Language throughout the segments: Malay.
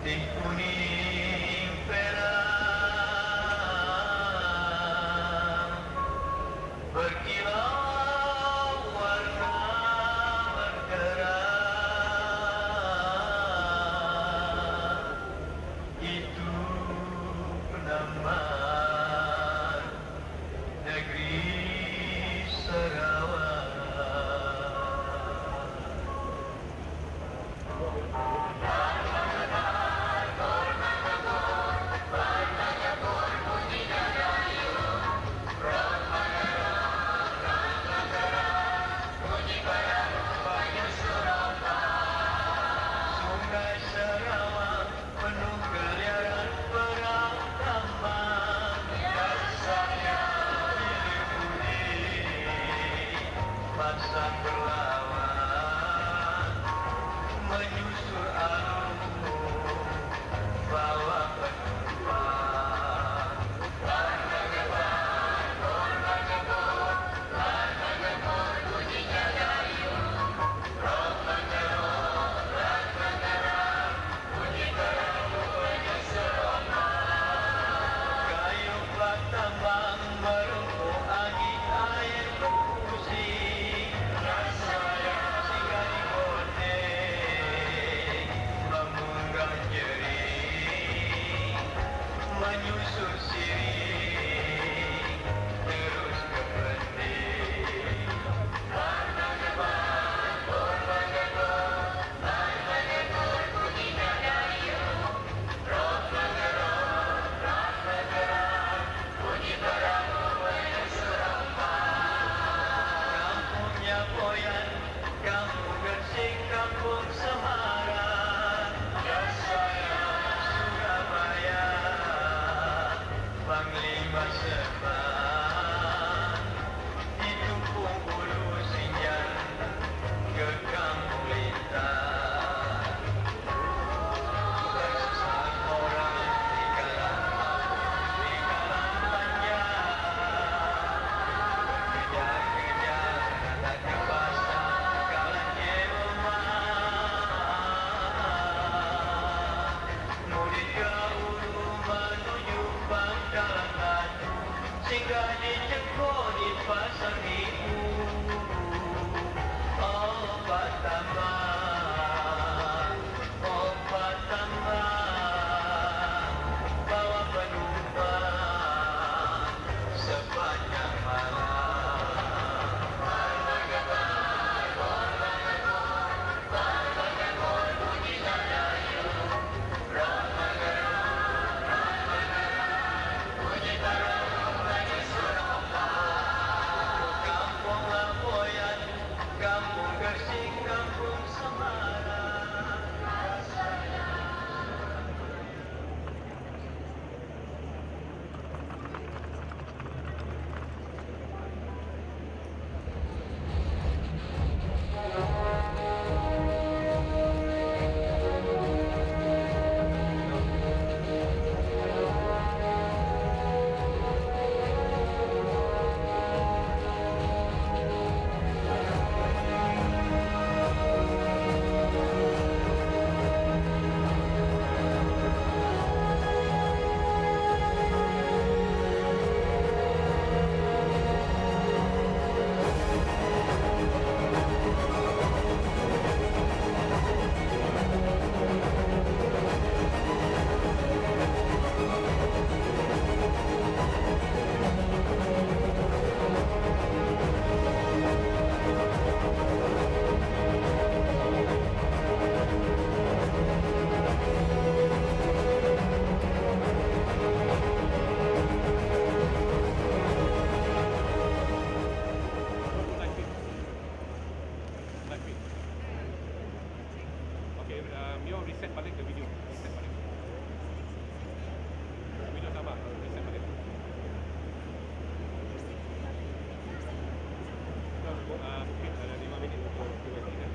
putih kuning perang berkilau warna berderah, itu penamaan negeri Sarawak. Sungai Sarawak penuh geliaran perang tambang, dan saya dilipuli masa berlawan menyusur arus bawa penumpang. Warna gebar, warna gebur, warna gebur bunyinya dayung, roh mengerut, rat mengerang, bunyi perahu menyusur ombak. Kayulah tambang merengkuh angin air berpusing, dan saya singgah di Kuching memunggah jering, menyusur siring terus ke penting. Warna gebar, warna gebur, warna gebur bunyinya dayung, roh mengerut, rat mengerang, bunyi perahu menyusur ombak. Kampungnya Poyan, kampung Gersik, kampung Semarang, dan saya Surabaya, Panglima Serban, ditumpung ulu Sinjan ke kampung Lintas. Ratusan orang di kalang panjang, kejar-kejar datang ke pasar kalahnya rumah. Mudik ke Ulu menuju Pangkalan Batu, singgah di Ceko di Pasar Minggu. Obat tambah, obat tambah, bawa penumpang sepanjang malam. Warna gebar, warna gebur, warna gebur bunyinya dayung, roh mengerut, rat mengerang, bunyi perahu menyusur ombak. Kampung Lapoyan, kampung Gersik, kampung Semarang, rasanya. Mio reset balik ke video. Reset balik. Video sama, reset balik. Mungkin ada 5 minit untuk kita.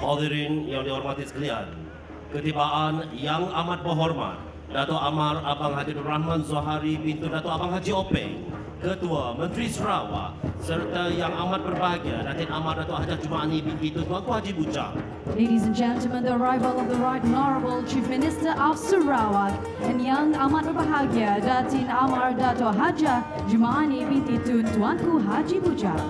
Hadirin yang dihormati sekalian, ketibaan yang amat berhormat Datuk Amar Abang Haji Nur Rahman Zohari bintu Datuk Abang Haji Openg, Ketua Menteri Sarawak, serta yang amat berbahagia Datin Amar Datuk Hajah Jumaani binti Tuanku Haji Bujang. Ladies and gentlemen, the arrival of the Right Honourable Chief Minister of Sarawak and yang amat berbahagia Datin Amar Datuk Hajah Jumaani binti Tuanku Haji Bujang.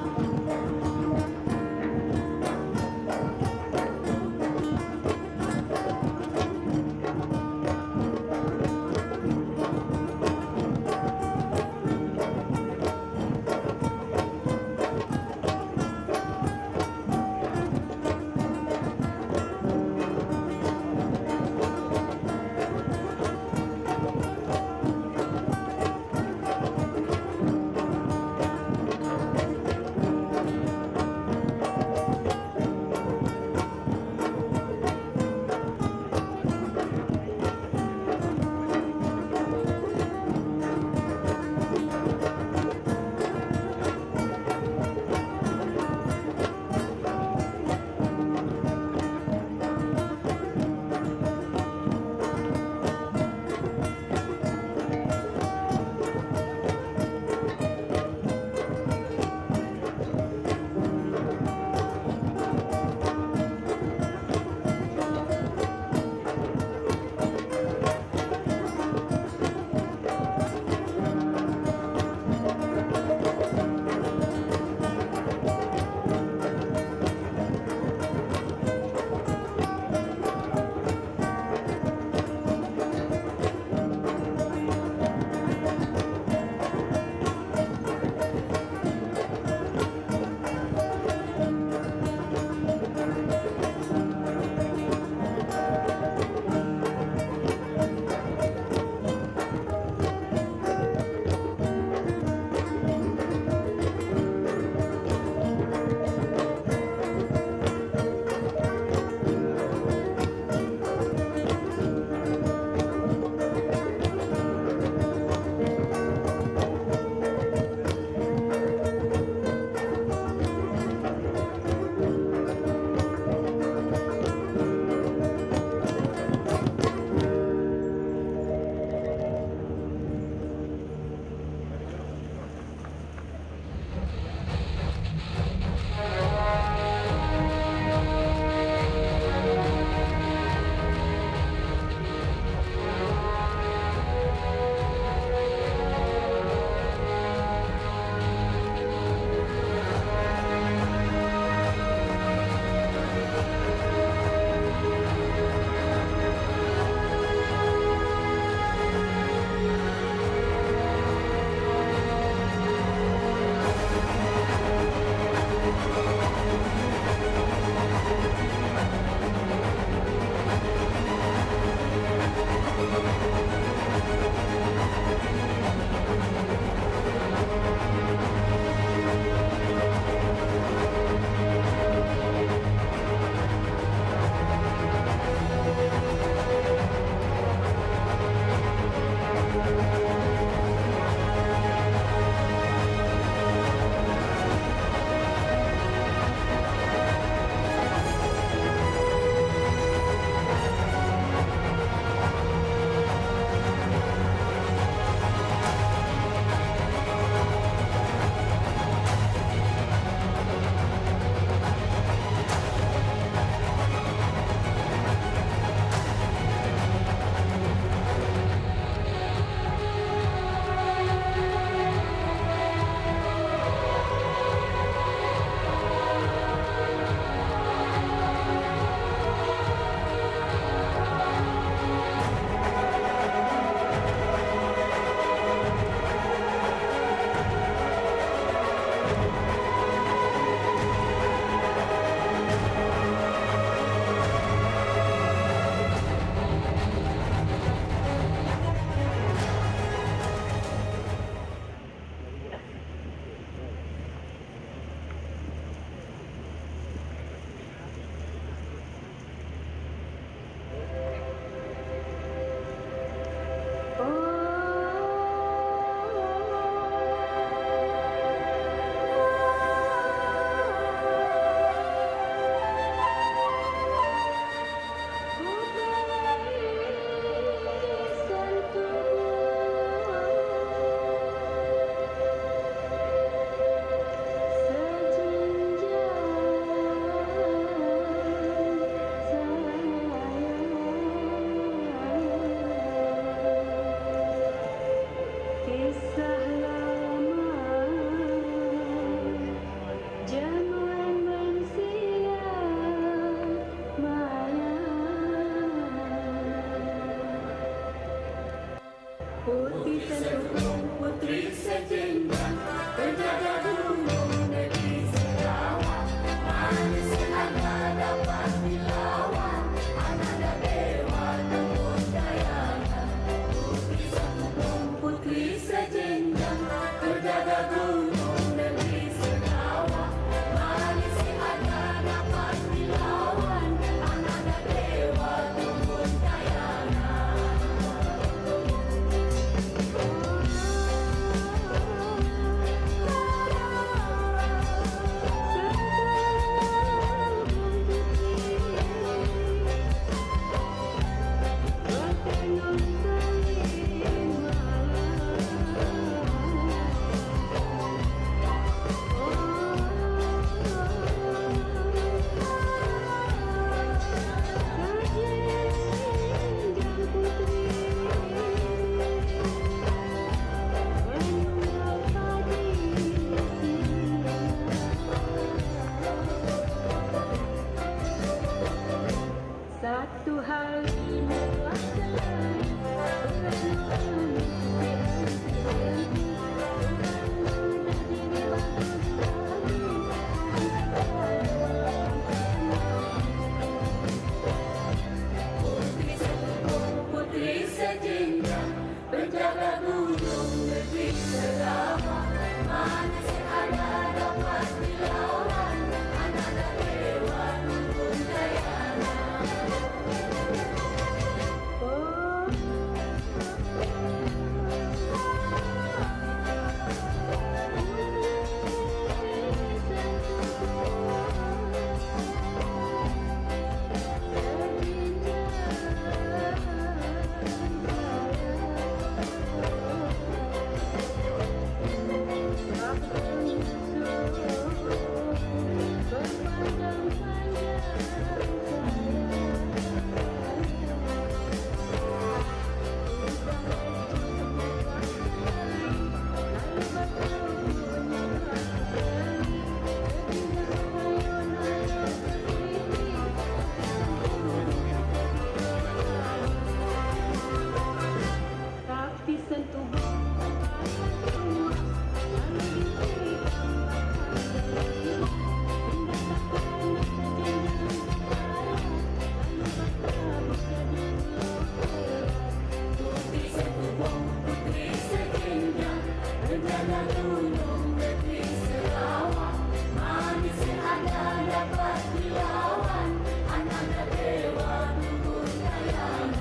Menjaga gunung negeri Sarawak, manis ada dapat dilawan, anak dewa turun kayangan.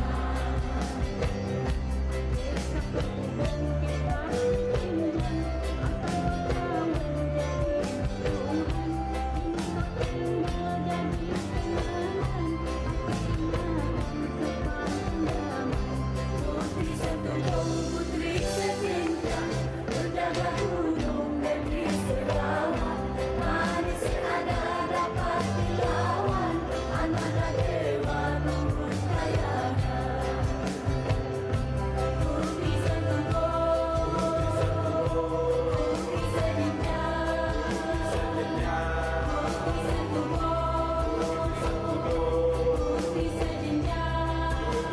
Desa Kuching kita tinjau, akan kita menjadi Tuhan. Untuk tinggal jadi kenangan, putri setujung, putri setincang, berjaga gunung negeri Sarawak, manis ada dapat dilawan, anak dewa turun kayangan. Putri setujung, putri setincang, putri setujung, putri setincang, putri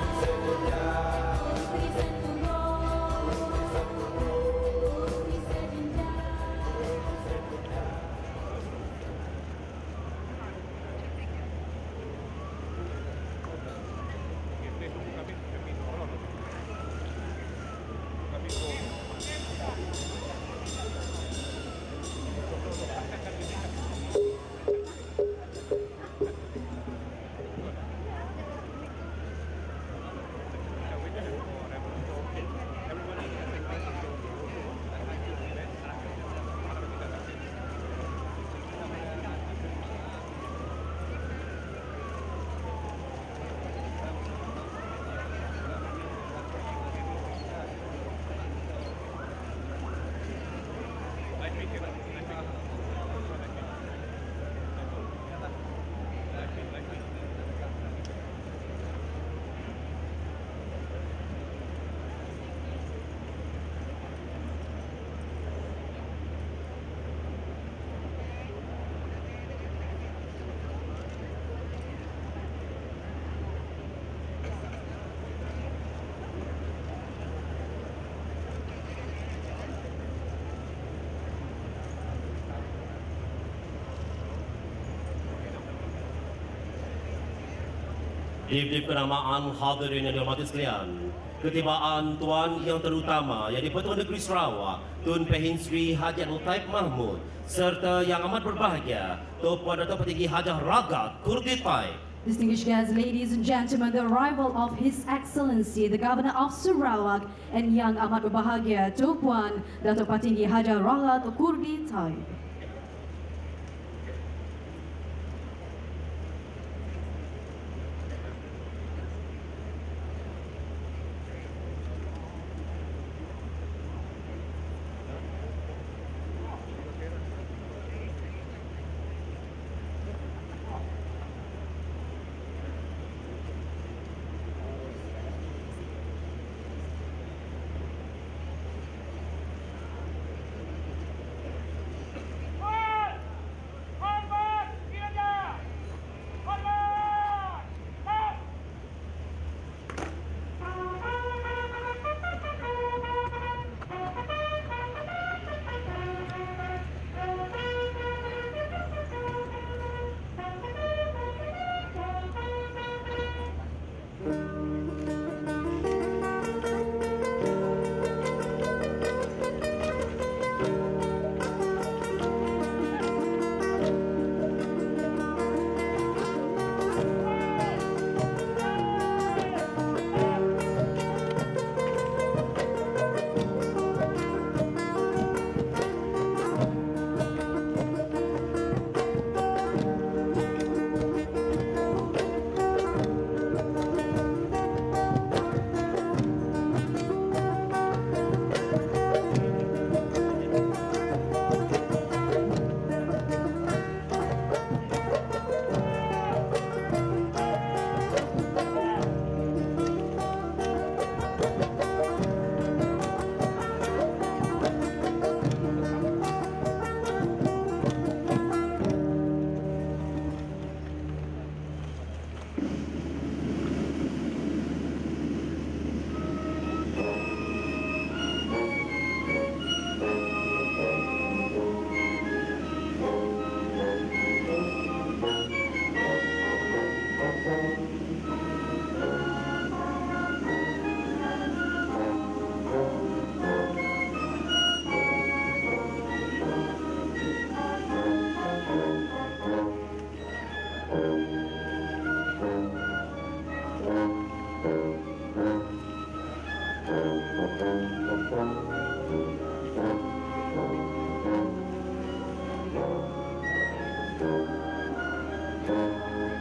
Diberi kenamaan hadirin yang dihormati sekalian, ketibaan Tuan yang terutama yang di-Pertua Negeri Sarawak, Tun PEHIN Sri Haji ABDUL MAHMUD, serta yang amat berbahagia, Tuan Datuk Petinggi Hajah RAGAD KURDI TAIB. Distinguished guests, ladies and gentlemen, the arrival of His Excellency, the Governor of Sarawak, and yang amat berbahagia, Tuan Datuk Patinggi Hajah RAGAD KURDI TAIB.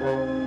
Tuan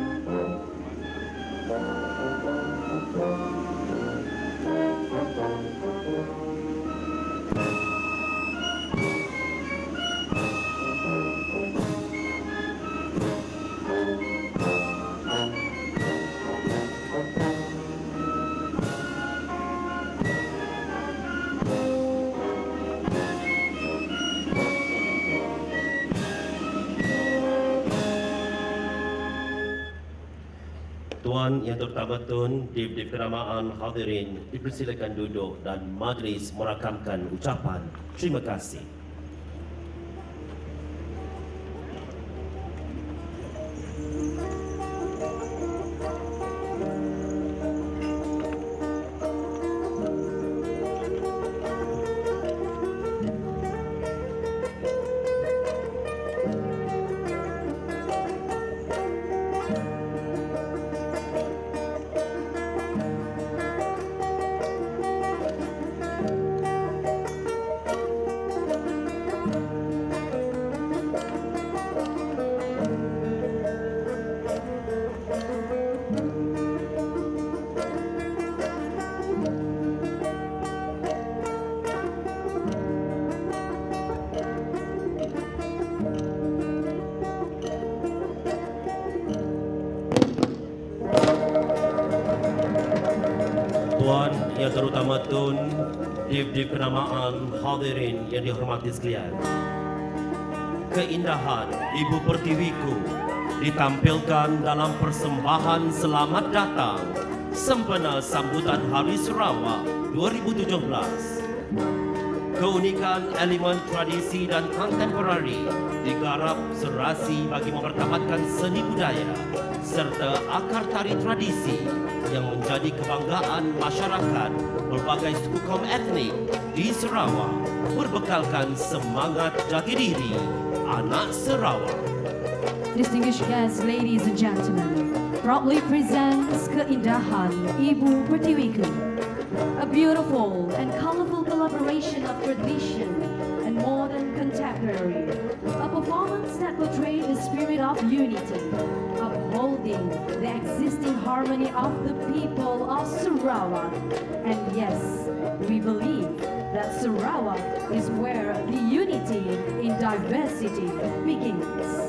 Yang Terutama Tun, di keramaan hadirin dipersilakan duduk dan majlis merakamkan ucapan terima kasih. Tuan Yang Terutama Tun, di kenamaan hadirin yang dihormati sekalian. Keindahan Ibu Pertiwiku ditampilkan dalam persembahan Selamat Datang sempena sambutan Hari Sarawak 2017. Keunikan elemen tradisi dan kontemporari digarap serasi bagi mempertahankan seni budaya serta akar tari tradisi yang menjadi kebanggaan masyarakat berbagai suku kaum etnik di Sarawak, berbekalkan semangat jati diri anak Sarawak. Distinguished guests, ladies and gentlemen, proudly presents keindahan Ibu Pertiwiku, a beautiful and colorful collaboration of tradition and modern contemporary, a performance that portrays the spirit of unity, upholding the existing harmony of the people of Sarawak. And yes, we believe that Sarawak is where the unity in diversity begins.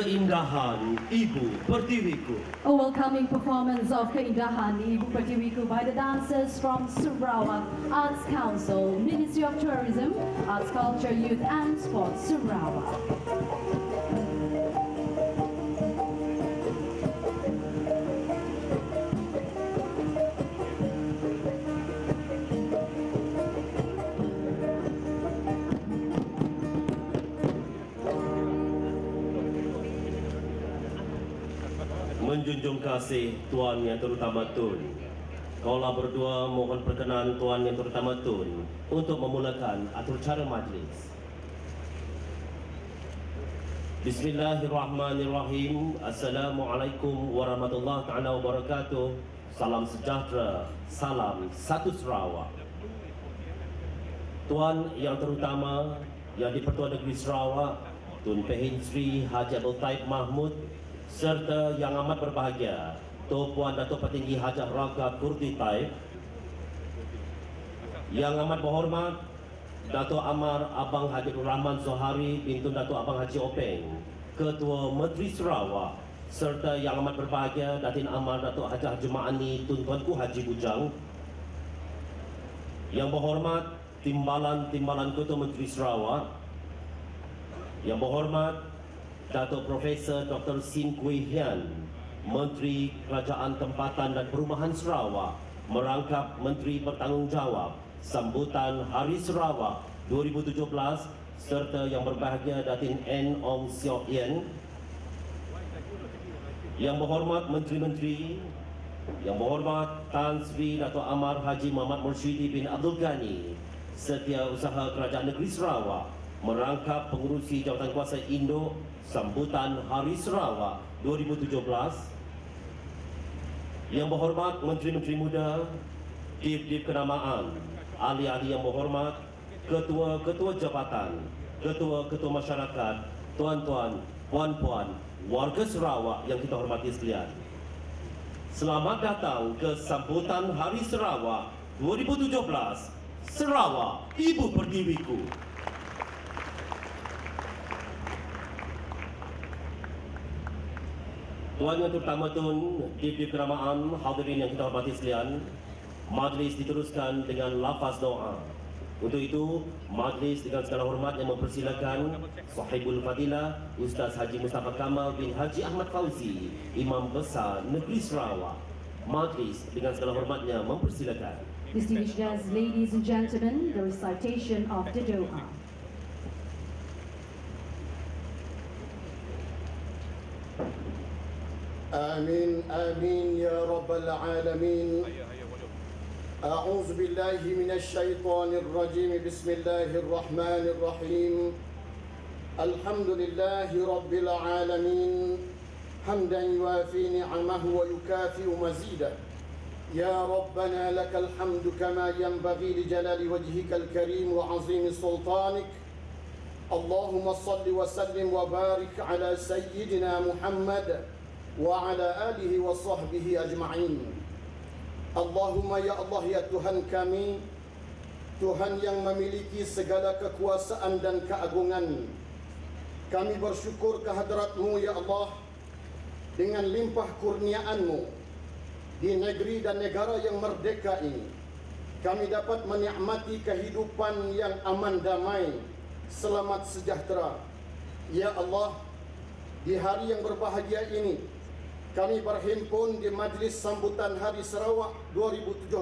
Keindahan Ibu Pertiwiku. A welcoming performance of Keindahan Ibu Pertiwiku by the dancers from Sarawak Arts Council, Ministry of Tourism, Arts, Culture, Youth and Sports, Sarawak. Menjunjung kasih Tuan Yang Terutama Tun, kaulah berdua mohon perkenan Tuan Yang Terutama Tun untuk memulakan acara majlis. Bismillahirrahmanirrahim. Assalamualaikum warahmatullahi taala wabarakatuh. Salam sejahtera, salam satu Sarawak. Tuan Yang Terutama Yang di-Pertua Negeri Sarawak, Tun PEHIN Sri Haji ABDUL MAHMUD, serta yang amat berbahagia Puan Datuk Patinggi Hajah RAGAD KURDI TAIB, yang amat berhormat Datuk Amar Abang Haji Rahman Zohari Bintun Datuk Abang Haji Openg, Ketua Menteri Sarawak, serta yang amat berbahagia Datin Amar Datuk Hajah Jemaani Tun Tuanku Haji Bujang, yang berhormat Timbalan Ketua Menteri Sarawak, yang berhormat Datuk Profesor Dr. Sin Kui Hian, Menteri Kerajaan Tempatan dan Perumahan Sarawak, merangkap Menteri Bertanggungjawab Sambutan Hari Sarawak 2017, serta yang berbahagia Datin N. Ong Siok Yen, yang berhormat Menteri-Menteri, yang berhormat Tan Sri Datuk Amar Haji Muhammad Mursyidi bin Abdul Ghani, Setiausaha Kerajaan Negeri Sarawak, merangkap pengurusi Jabatan Kuasa Induk Sambutan Hari Sarawak 2017, yang berhormat Menteri-Menteri Muda, Dip-Dip Kenamaan, ahli-ahli yang berhormat, Ketua-Ketua Jabatan, Ketua-Ketua Masyarakat, Tuan-Tuan, Puan-Puan, warga Sarawak yang kita hormati sekalian. Selamat datang ke Sambutan Hari Sarawak 2017, Sarawak Ibu Pertiwiku. Tuan Yang Terutama Tun, Dip-Dip Kenamaan, hadirin yang kita hormati sekalian, majlis diteruskan dengan lafaz doa. Untuk itu, majlis dengan segala hormat yang mempersilakan Sahibul Fadilah Ustaz Haji Mustafa Kamal bin Haji Ahmad Fauzi, Imam Besar Negeri Sarawak. Majlis dengan segala hormatnya mempersilakan. Distinguished guests, ladies and gentlemen, the recitation of the Doa. آمين آمين يا رب العالمين. أعوذ بالله من الشيطان الرجيم. بسم الله الرحمن الرحيم. الحمد لله رب العالمين حمدا يوافي نعمه ويكافئ مزيدا. يا ربنا لك الحمد كما ينبغي لجلال وجهك الكريم وعظيم سلطانك. اللهم صل وسلم وبارك على سيدنا محمد وعلى آله وصحبه أجمعين. Allahumma ya Allah ya Tuhan kami, Tuhan yang memiliki segala kekuasaan dan keagungan, kami bersyukur kehadrat-Mu ya Allah dengan limpah kurniaan-Mu di negeri dan negara yang merdeka ini. Kami dapat menikmati kehidupan yang aman damai, selamat sejahtera. Ya Allah, di hari yang berbahagia ini kami berhimpun di Majlis Sambutan Hari Sarawak 2017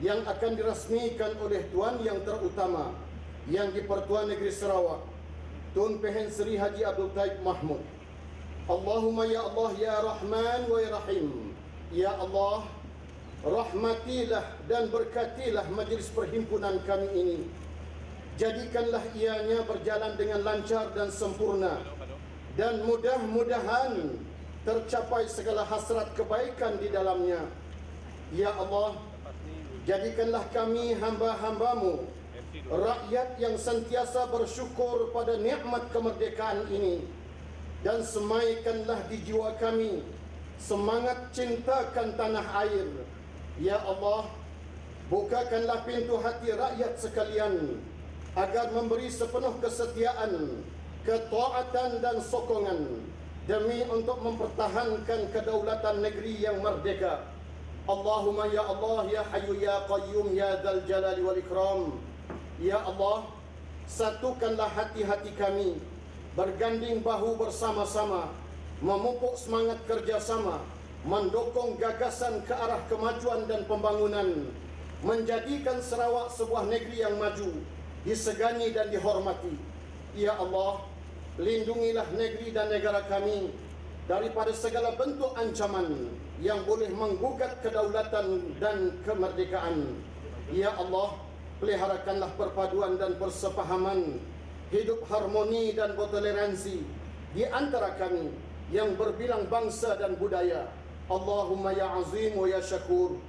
yang akan dirasmikan oleh Tuan Yang Terutama Yang di-Pertua Negeri Sarawak, Tun PEHIN Sri Haji ABDUL MAHMUD. Allahumma ya Allah ya Rahman wa ya Rahim. Ya Allah, rahmatilah dan berkatilah majlis perhimpunan kami ini. Jadikanlah ianya berjalan dengan lancar dan sempurna, dan mudah-mudahan tercapai segala hasrat kebaikan di dalamnya. Ya Allah, jadikanlah kami hamba-hamba-Mu, rakyat yang sentiasa bersyukur pada nikmat kemerdekaan ini, dan semaikanlah di jiwa kami semangat cintakan tanah air. Ya Allah, bukakanlah pintu hati rakyat sekalian agar memberi sepenuh kesetiaan ketaatan dan sokongan demi untuk mempertahankan kedaulatan negeri yang merdeka. Allahumma ya Allah ya Hayyu ya Qayyum ya Dzal Jalali wal Ikram. Ya Allah, satukanlah hati-hati kami, berganding bahu bersama-sama, memupuk semangat kerjasama, mendukung gagasan ke arah kemajuan dan pembangunan, menjadikan Sarawak sebuah negeri yang maju, disegani dan dihormati. Ya Allah, lindungilah negeri dan negara kami daripada segala bentuk ancaman yang boleh menggugat kedaulatan dan kemerdekaan. Ya Allah, peliharakanlah perpaduan dan persepahaman, hidup harmoni dan bertoleransi di antara kami yang berbilang bangsa dan budaya. Allahumma ya Azim wa ya Syakur,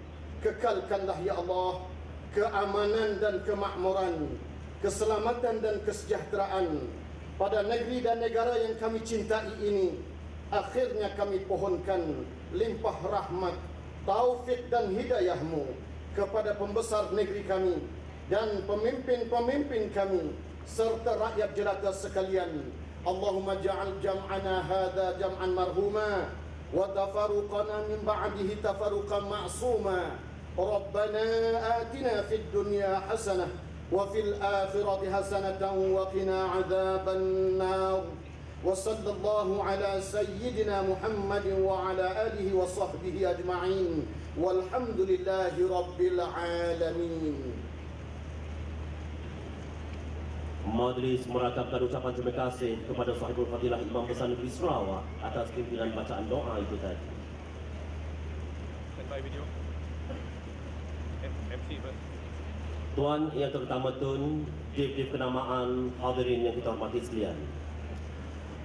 kekalkanlah ya Allah keamanan dan kemakmuran, keselamatan dan kesejahteraan pada negeri dan negara yang kami cintai ini. Akhirnya kami pohonkan limpah rahmat, taufik dan hidayah-Mu kepada pembesar negeri kami dan pemimpin-pemimpin kami serta rakyat jelata sekalian. Allahumma ja'al jam'ana hadha jam'an marhuma wa tafaruqana min ba'dihi tafaruqan ma'suma. Rabbana atina fid dunya hasanah wa fil akhirati hasanatan wa qina 'adzaban nar. Wa sallallahu ala sayyidina Muhammadin wa ala alihi wa sahbihi ajma'in. Walhamdulillahi rabbil alamin. Majlis meratapkan ucapan terima kasih kepada Sahibul Fadilah Imam Besar Negeri Sarawak atas pimpinan bacaan doa itu tadi. Standby video. MC first. Tuan Yang Terutama Tun, Div kenamaan, hadirin yang kita hormati sekalian.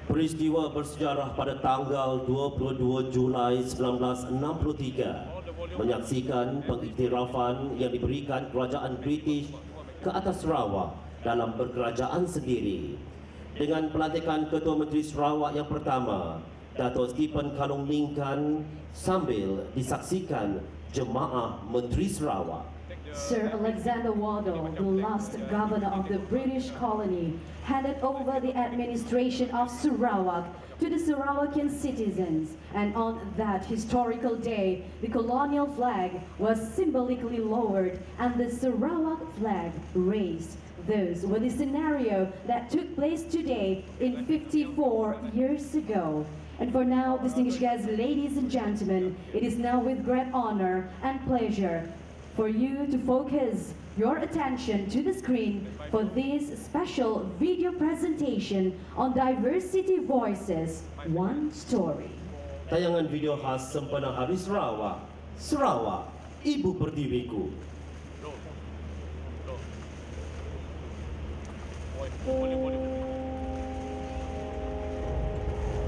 Peristiwa bersejarah pada tanggal 22 Julai 1963 menyaksikan pengiktirafan yang diberikan kerajaan British ke atas Sarawak dalam berkerajaan sendiri dengan pelantikan Ketua Menteri Sarawak yang pertama, Dato' Stephen Kalung Lincoln, sambil disaksikan jemaah Menteri Sarawak. Sir Alexander Waddell, the last governor of the British colony, handed over the administration of Sarawak to the Sarawakian citizens, and on that historical day, the colonial flag was symbolically lowered and the Sarawak flag raised. Those were the scenario that took place today in 54 years ago. And for now, distinguished guests, ladies and gentlemen, it is now with great honor and pleasure for you to focus your attention to the screen for this special video presentation on Diversity Voices, One Story. Tayangan video khas sempena Hari Sarawak, Sarawak, Ibu Pertiwiku.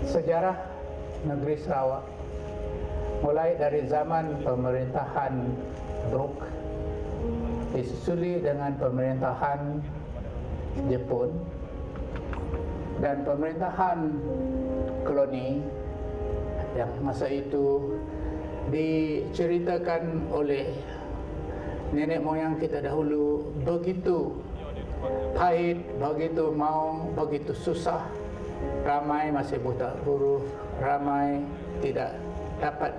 Sejarah negeri Sarawak mulai dari zaman pemerintahan Brooke disusuli dengan pemerintahan Jepun dan pemerintahan koloni yang masa itu diceritakan oleh nenek moyang kita dahulu begitu pahit, begitu maung, begitu susah. Ramai masih buta huruf, ramai tidak dapat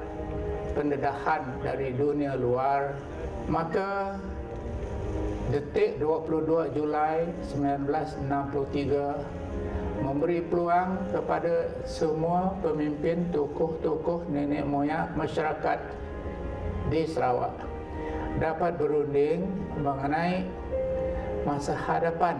pendedahan dari dunia luar. Maka detik 22 Julai 1963 memberi peluang kepada semua pemimpin, tokoh-tokoh, nenek moyang masyarakat di Sarawak dapat berunding mengenai masa hadapan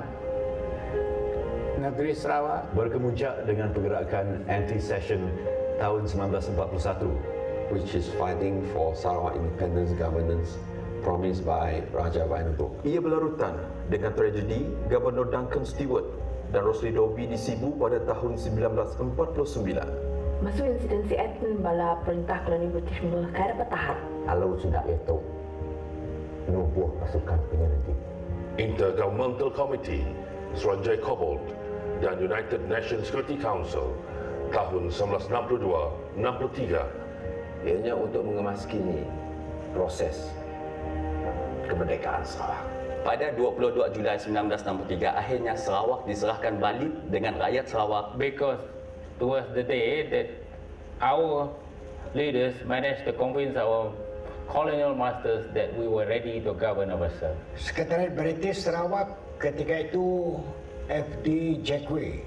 negeri Sarawak. Berkemuncak dengan pergerakan anti-session tahun 1941, which is fighting for Sarawak independence governance promised by Raja Vainugok. Ia berlarutan dengan tragedi Gubernur Duncan Stewart dan Rosli Dobi di Sibu pada tahun 1949. Masuk insiden si Eton bala perintah koloni British berkara bertahan. Kalau sudah itu, nubuh pasukan penyelidik. Intergovernmental Committee, Suruhanjaya Kobold dan United Nations Security Council tahun 1962-63. Ianya untuk mengemaskini proses kemerdekaan Sarawak. pada 22 Julai 1963 akhirnya Sarawak diserahkan balik dengan rakyat Sarawak. Because towards the day that our leaders managed to convince our colonial masters that we were ready to govern ourselves. Sekretariat British Sarawak ketika itu FD Jackway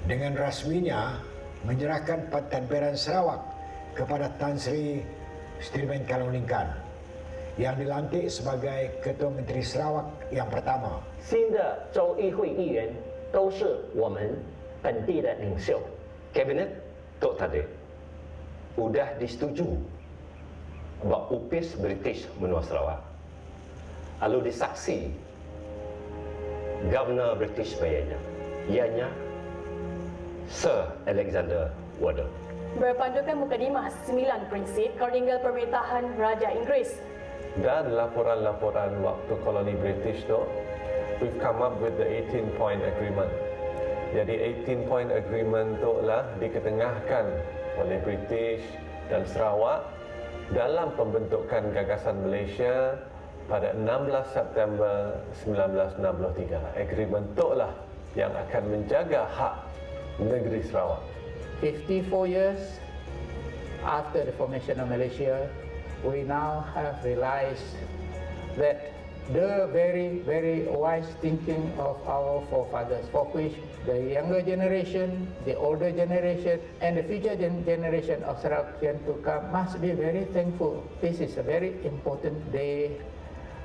dengan rasminya menyerahkan pentadbiran Sarawak kepada Tan Sri Stephen Kalolingkan yang dilantik sebagai Ketua Menteri Sarawak yang pertama. 新的州议会议员都是我们本地的领袖。 Kabinet Tok Tade sudah disetujui buat upis British menua Sarawak. Lalu disaksi Governor British bayanya, ianya Sir Alexander Waddell. Berpandukan mukadimah 9 prinsip Kolonial Pemerintahan Raja Inggeris. Dan laporan-laporan waktu koloni British tu, we've come up with the 18-point agreement. Jadi 18-point agreement tu lah diketengahkan oleh British dan Sarawak dalam pembentukan gagasan Malaysia pada 16 September 1963. Agreement tu lah yang akan menjaga hak negeri Sarawak. 54 years after the formation of Malaysia, we now have realized that the very, very wise thinking of our forefathers, for which the younger generation, the older generation, and the future generation of Sarawakian to come must be very thankful. This is a very important day,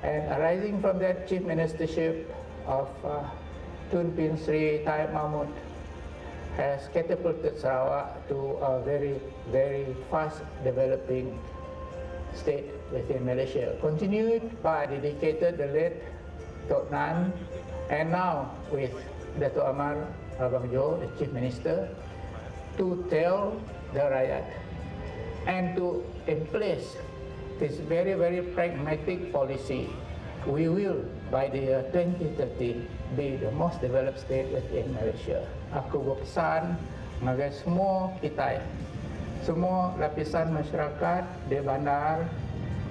and arising from that chief ministership of Tun Bin Sri TAIB MAHMUD has catapulted Sarawak to a very, very fast developing state within Malaysia, continued by dedicated the late Tok Nan, and now with Datuk Amar Abang Jo, the Chief Minister, to tell the Rakyat and to in place this very, very pragmatic policy. We will, by the year 2030, be the most developed state within Malaysia. Aku berpesan kepada semua kita, semua lapisan masyarakat di bandar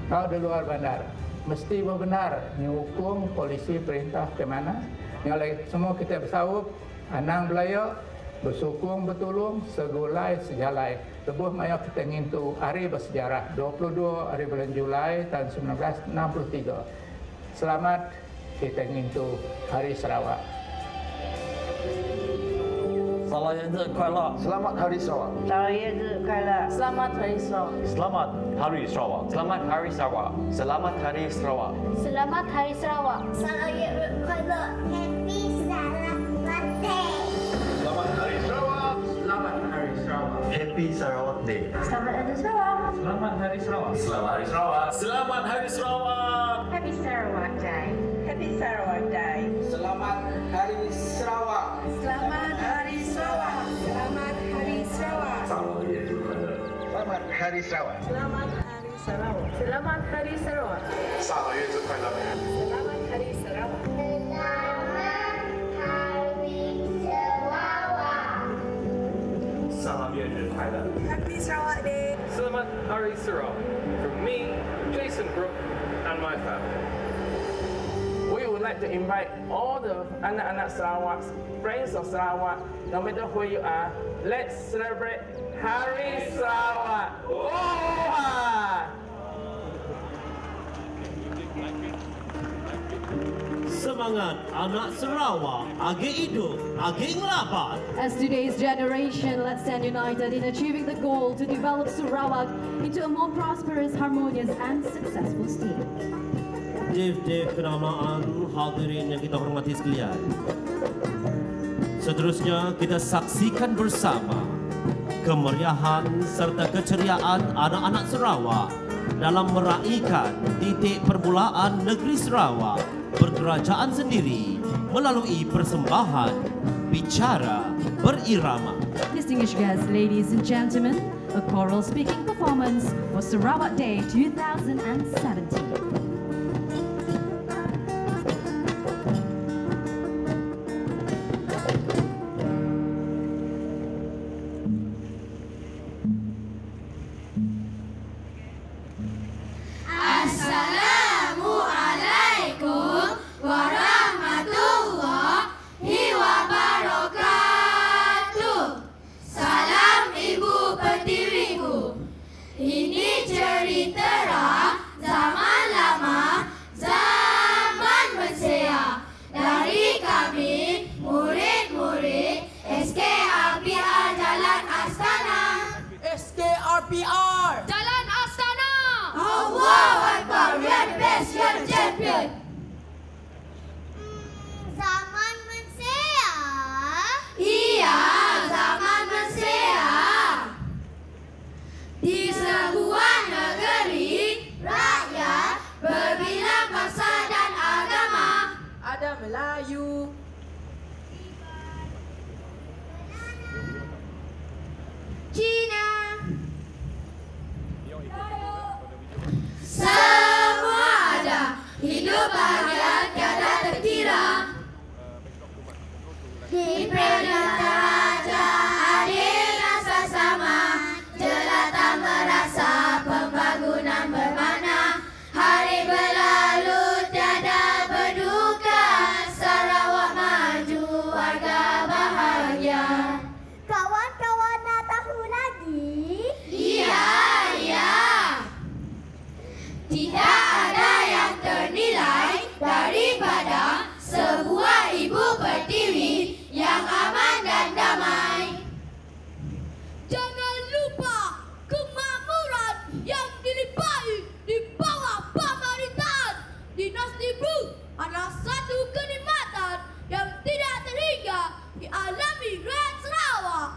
atau di luar bandar, mesti benar ni hukum polisi perintah ke mana. Yang semua kita bersaup, anang belayak, bersukung betulung, segulai sejalai. Lebuh maya kita ngintu hari bersejarah 22 hari bulan Julai tahun 1963. Selamat kita ngintu Hari Sarawak. Selamat Hari Sarawak. Selamat Hari Sarawak. Selamat Hari Sarawak. Selamat Hari Sarawak. Selamat Hari Sarawak. Selamat Hari Sarawak. Happy Sarawak Day. Selamat Hari Sarawak. Selamat Hari Sarawak. Happy Sarawak Day. Selamat Hari Sarawak. Selamat Hari Sarawak. Selamat Hari Sarawak. Selamat Hari Sarawak. Happy Sarawak Day. Happy Sarawak Day. Selamat Hari Sarawak. Selamat Hari Sarawak. Selamat Hari Sarawak. Selamat Hari Sarawak. Selamat Hari Sarawak. Selamat Hari Sarawak. Selamat Hari Sarawak. Salam Year Thailand. Happy Sarawak Day. Selamat Hari Sarawak from me, Jason Brook, and my family. We would like to invite all the anak-anak Sarawak, friends of Sarawak, no matter who you are, let's celebrate Hari Sarawak. Semangat anak Sarawak, age hidup, age ngelabat. As today's generation, let's stand united in achieving the goal to develop Sarawak into a more prosperous, harmonious and successful state. Dev kenamaan hadirin yang kita hormati sekalian. Seterusnya kita saksikan bersama kemeriahan serta keceriaan anak-anak Sarawak dalam meraihkan titik permulaan negeri Sarawak berkerajaan sendiri melalui persembahan bicara berirama. Distinguished guests, ladies and gentlemen, a choral speaking performance for Sarawak Day 2017. Assalamualaikum Bahtera, zaman lama, zaman menseah. Dari kami, murid-murid SKRPR Jalan Astana. SKRPR Jalan Astana. Allahu Akbar, we are the best, we are the champion. Zaman menseah? Iya, zaman menseah. Di sebuah negeri, rakyat berbilang bangsa dan agama. Ada Melayu, Cina, semua ada. Hidup bahagia tiada terkira. Di perintah raja adil dan sesama, jelata merasa pembangunan bermakna. Hari berlalu tiada berduka, Sarawak maju, warga bahagia. Kawan-kawan nak tahu lagi? Iya, iya. Tidak ada yang ternilai daripada sebuah ibu pertiwi yang aman dan damai. Jangan lupa kemakmuran yang dilimpahi di bawah pemerintahan dinasti Brut adalah satu kenikmatan yang tidak terhingga dialami rakyat Sarawak.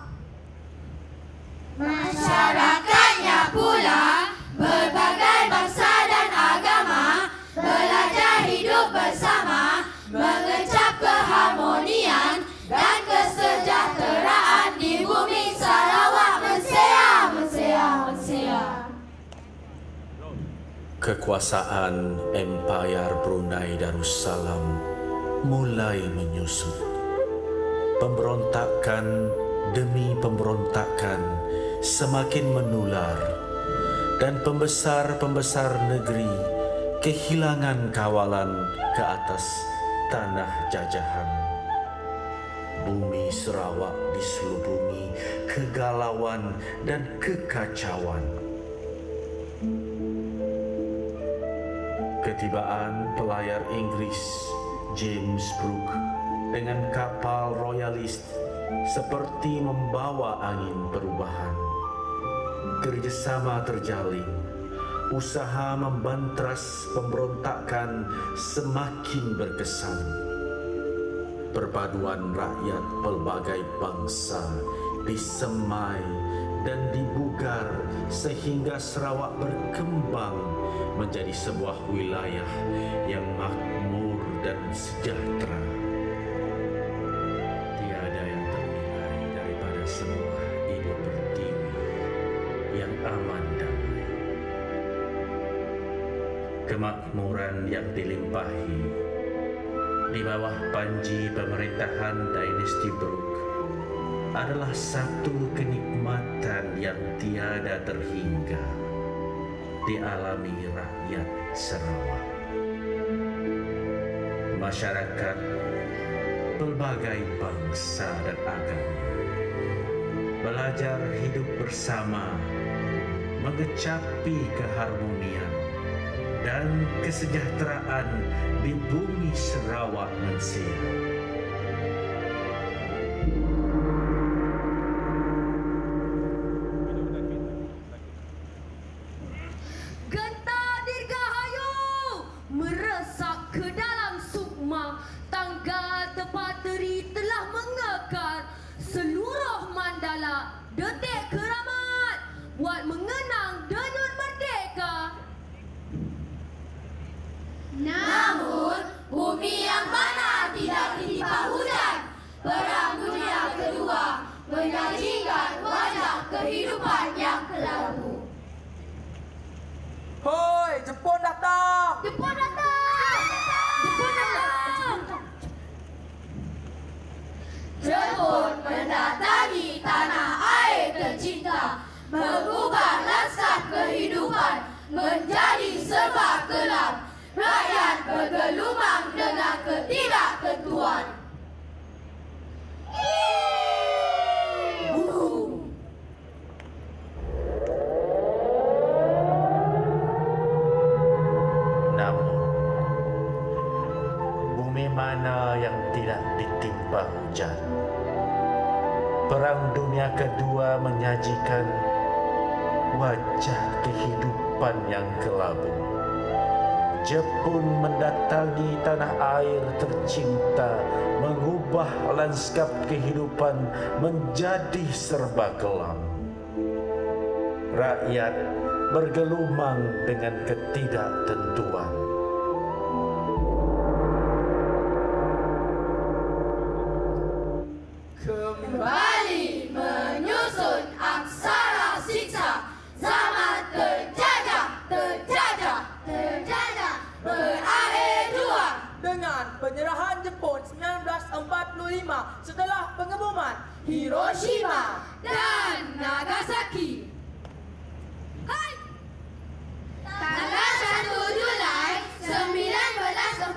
Masyarakatnya pula berbagai bangsa dan agama belajar hidup bersama, mengecap keharmonian dan kesejahteraan di bumi Sarawak menseah, menseah, menseah. Kekuasaan Empayar Brunei Darussalam mulai menyusut. Pemberontakan demi pemberontakan semakin menular dan pembesar-pembesar negeri kehilangan kawalan ke atas tanah jajahan. Bumi Sarawak diselubungi kegalauan dan kekacauan. Ketibaan pelayar Inggris James Brooke dengan kapal royalis seperti membawa angin perubahan. Kerjasama terjalin, usaha membantras pemberontakan semakin berkesan. Perpaduan rakyat pelbagai bangsa disemai dan dibugar sehingga Sarawak berkembang menjadi sebuah wilayah yang makmur dan sejahtera. Tiada yang ternilai daripada sebuah ibu pertiwi yang aman damai. Kemakmuran yang dilimpahi di bawah panji pemerintahan dinasti Brooke adalah satu kenikmatan yang tiada terhingga dialami rakyat Sarawak. Masyarakat pelbagai bangsa dan agama belajar hidup bersama, mengecapi keharmonian dan kesejahteraan di bumi Sarawak menseah. Namun, bumi yang mana tidak ditimpa hujan, Perang Dunia Kedua menyajikan wajah kehidupan yang kelabu. Hoi, Jepun datang! Jepun datang! Jepun datang! Jepun mendatangi tanah air tercinta, mengubah lanskap kehidupan menjadi serba kelam. Rakyat bergelumang dengan ketidaktentuan. Namun, bumi mana yang tidak ditimpa hujan? Perang Dunia Kedua menyajikan wajah kehidupan yang kelabu. Jepun mendatangi tanah air tercinta, mengubah lanskap kehidupan menjadi serba kelam. Rakyat bergelumang dengan ketidaktentuan. Kembali menyusun aksara siksa, zaman terjajah, terjajah, terjajah, berakhir dua. Dengan penyerahan Jepun 1945 setelah pengeboman Hiroshima dan Nagasaki. Hai! Tanggal 1 Julai 1946,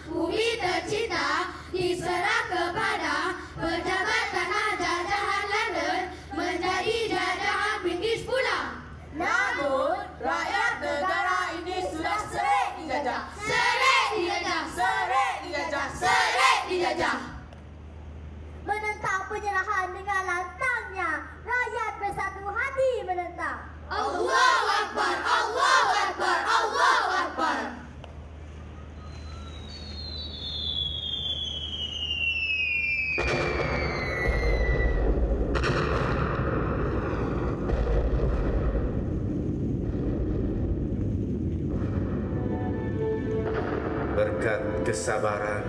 bumi tercinta diserah kepada pejabat tanah jajahan London menjadi jajahan British pula. Namun, rakyat negara ini sudah sering dijajah. Sering dijajah, Sering dijajah, sering dijajah. Menentang penyerahan dengan lantangnya, rakyat bersatu hati menentang. Allahu Akbar, Allahu Akbar, Allahu Akbar. Berkat kesabaran,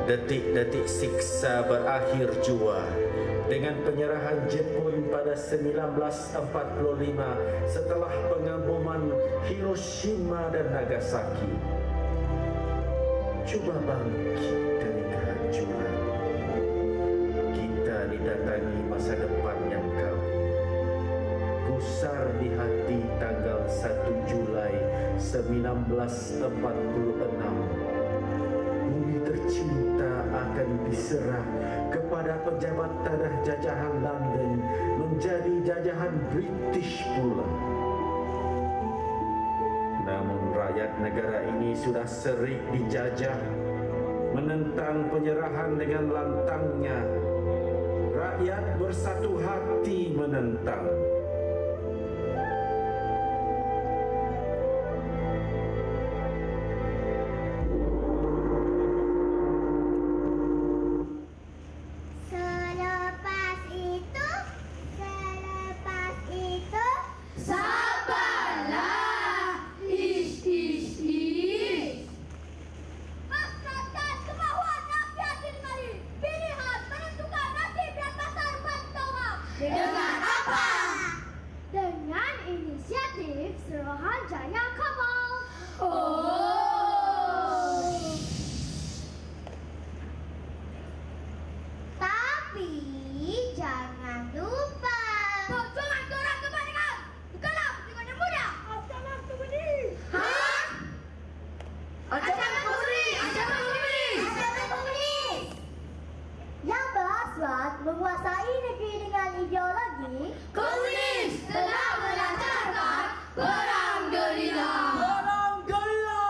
detik-detik siksa berakhir jua dengan penyerahan Jepun pada 1945 setelah pengeboman Hiroshima dan Nagasaki. Cuba bangkit dari kehancuran. Kita didatangi masa depan yang kabur. Gusar di hati tanggal 1 Julai 1946. Bumi tercinta akan diserah kepada pejabat tanah jajahan London menjadi jajahan British pula. Namun rakyat negara ini sudah sering dijajah, menentang penyerahan dengan lantangnya. Rakyat bersatu hati menentang. Dengan apa? Dengan inisiatif Suruhanjaya Kamal. Oh. Tapi jangan lupa perjuangan korang kemerdekaan bukanlah perjuangan yang mudah. Ancaman komunis. Hah? Ancaman komunis. Ancaman komunis. Ancaman komunis. Yang berhasrat menguasai negeri dengan ideologi komunis telah melancarkan perang gerila. Perang gerila.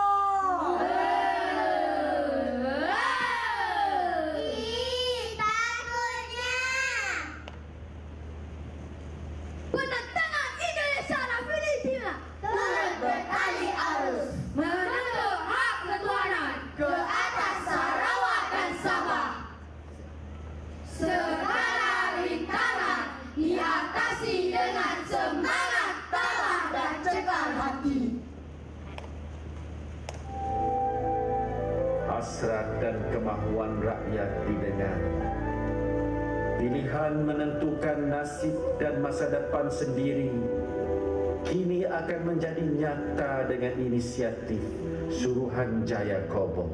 Takutnya penentangan Indonesia dan Filipina turut bertali arus menuntut hak ketuhanan ke atas Sarawak dan Sabah. Segala rintangan diatasi dengan semangat tabah dan cekal hati. Hasrat dan kemahuan rakyat didengar. Pilihan menentukan nasib dan masa depan sendiri kini akan menjadi nyata dengan inisiatif Suruhanjaya Kobol.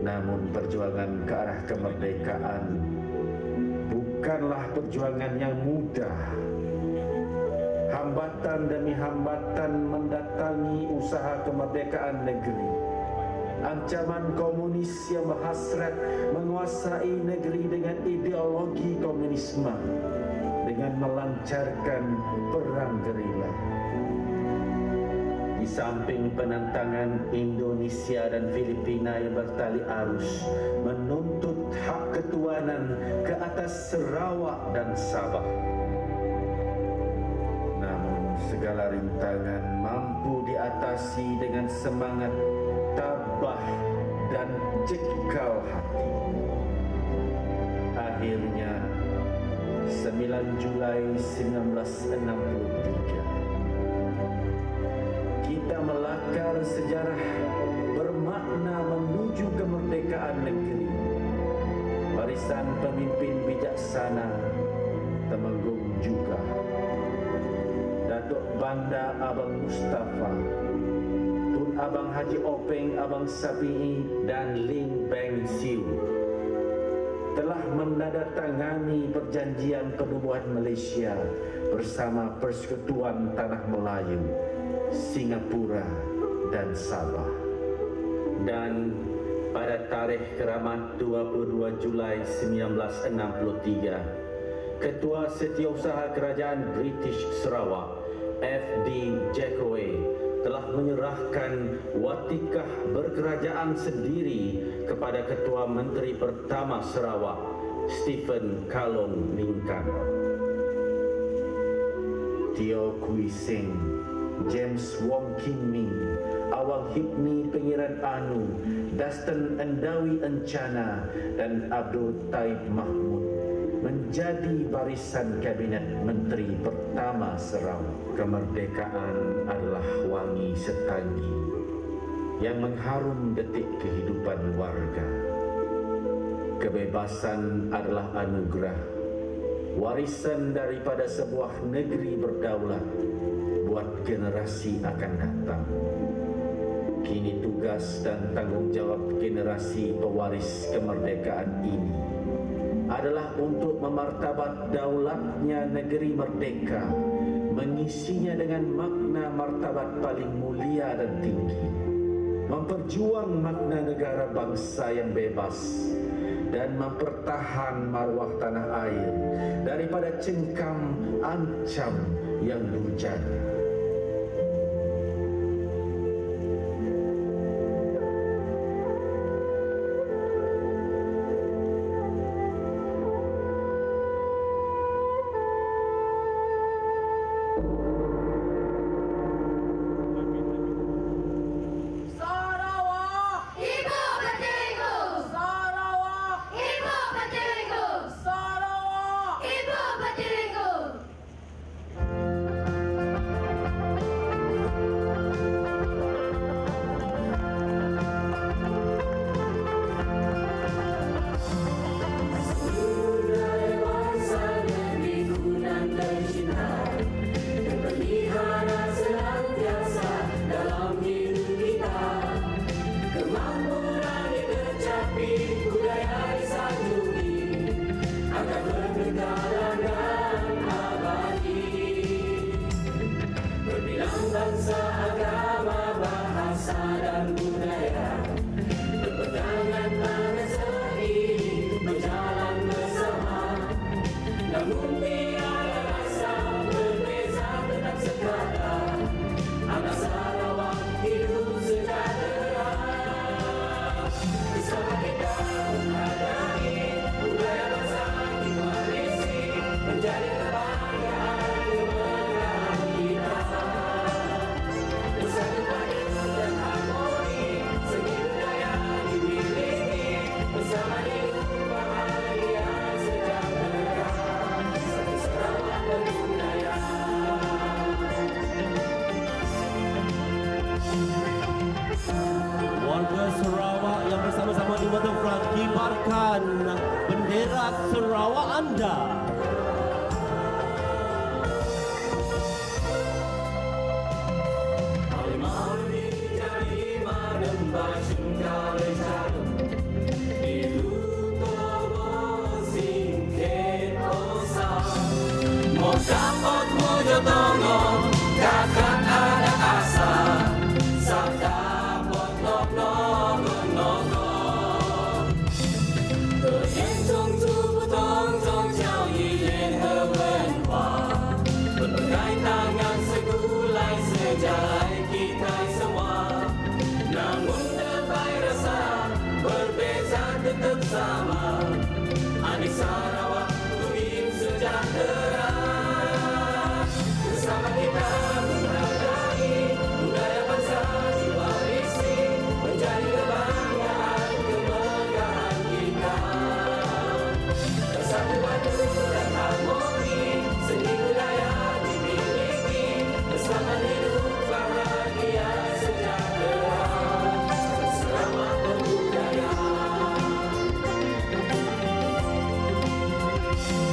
Namun perjuangan ke arah kemerdekaan bukanlah perjuangan yang mudah. Hambatan demi hambatan mendatangi usaha kemerdekaan negeri. Ancaman komunis yang berhasrat menguasai negeri dengan ideologi komunisme. Dengan dengan melancarkan perang gerila. Di samping penentangan Indonesia dan Filipina yang bertali arus menuntut hak ketuanan ke atas Sarawak dan Sabah. Namun segala rintangan mampu diatasi dengan semangat tabah dan jekal hati. Akhirnya 9 Julai 1963 kita melakar sejarah bermakna menuju kemerdekaan negeri. Barisan pemimpin bijaksana Temenggung juga Datuk Banda Abang Mustafa, Tun Abang Haji Openg Abang Sapi'i dan Ling Beng Siu telah menandatangani perjanjian penubuhan Malaysia bersama Persekutuan Tanah Melayu, Singapura dan Sabah. Dan pada tarikh keramat 22 Julai 1963, Ketua Setiausaha Kerajaan British Sarawak, F.D. Jackaway, telah menyerahkan watikah berkerajaan sendiri kepada Ketua Menteri Pertama Sarawak, Stephen Kalong Lingkan. Teo Kui Seng, James Wong Kim Ming, Awang Hipni Pengiran Anu, Dastan Endawi Encana dan Abdul TAIB MAHMUD menjadi barisan Kabinet Menteri Pertama Sarawak. Kemerdekaan adalah wangi setanggi yang mengharum detik kehidupan warga. Kebebasan adalah anugerah, warisan daripada sebuah negeri berdaulat buat generasi akan datang. Kini tugas dan tanggungjawab generasi pewaris kemerdekaan ini adalah untuk memartabat daulatnya negeri merdeka, mengisinya dengan makna martabat paling mulia dan tinggi, memperjuang makna negara bangsa yang bebas, dan mempertahan maruah tanah air daripada cengkam ancam yang durjana. Bagai tangan segulai sejai kita semua, namun debai rasa berbeza tetap sama. Adik Sarawak ingin sejahtera, bersama kita menghargai budaya bangsa diwarisi, menjadi kebanggaan kemegahan kita. Bersatu padu dan harmoni, seni budaya dimiliki, bersama hidup bahagia sejahtera. Sarawak berbudaya,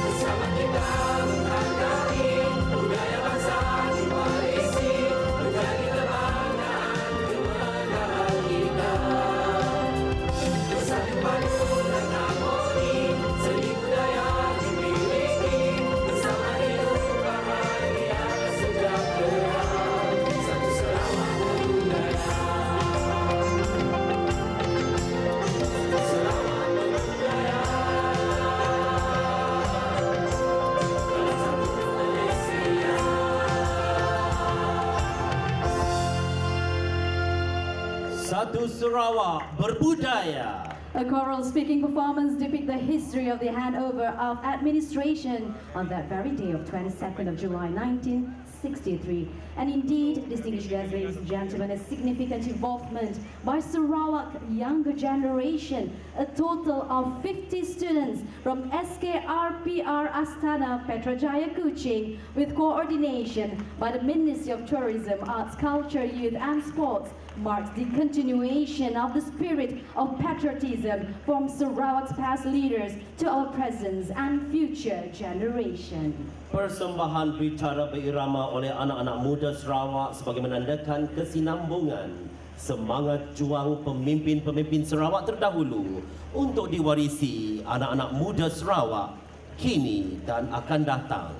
bersama kita menghargai budaya bangsa diwarisi, menjadi kebanggaan kemegahan kita. Bersatu padu dan harmoni, seni budaya dimiliki, bersama hidup bahagia sejahtera. Satu Sarawak berbudaya, Sarawak berbudaya, dalam satu Malaysia. Satu Sarawak berbudaya. A choral speaking performance depicts the history of the handover of administration on that very day of 22nd of July 1963. And indeed, distinguished guests, ladies and gentlemen, a significant involvement by Sarawak younger generation, a total of 50 students from SKRPR Astana Petrajaya Kuching, with coordination by the Ministry of Tourism, Arts, Culture, Youth and Sports, marks the continuation of the spirit of patriotism from Sarawak's past leaders to our present and future generation. Persembahan bicara berirama oleh anak-anak muda Sarawak sebagai menandakan kesinambungan semangat juang pemimpin-pemimpin Sarawak terdahulu untuk diwarisi anak-anak muda Sarawak kini dan akan datang.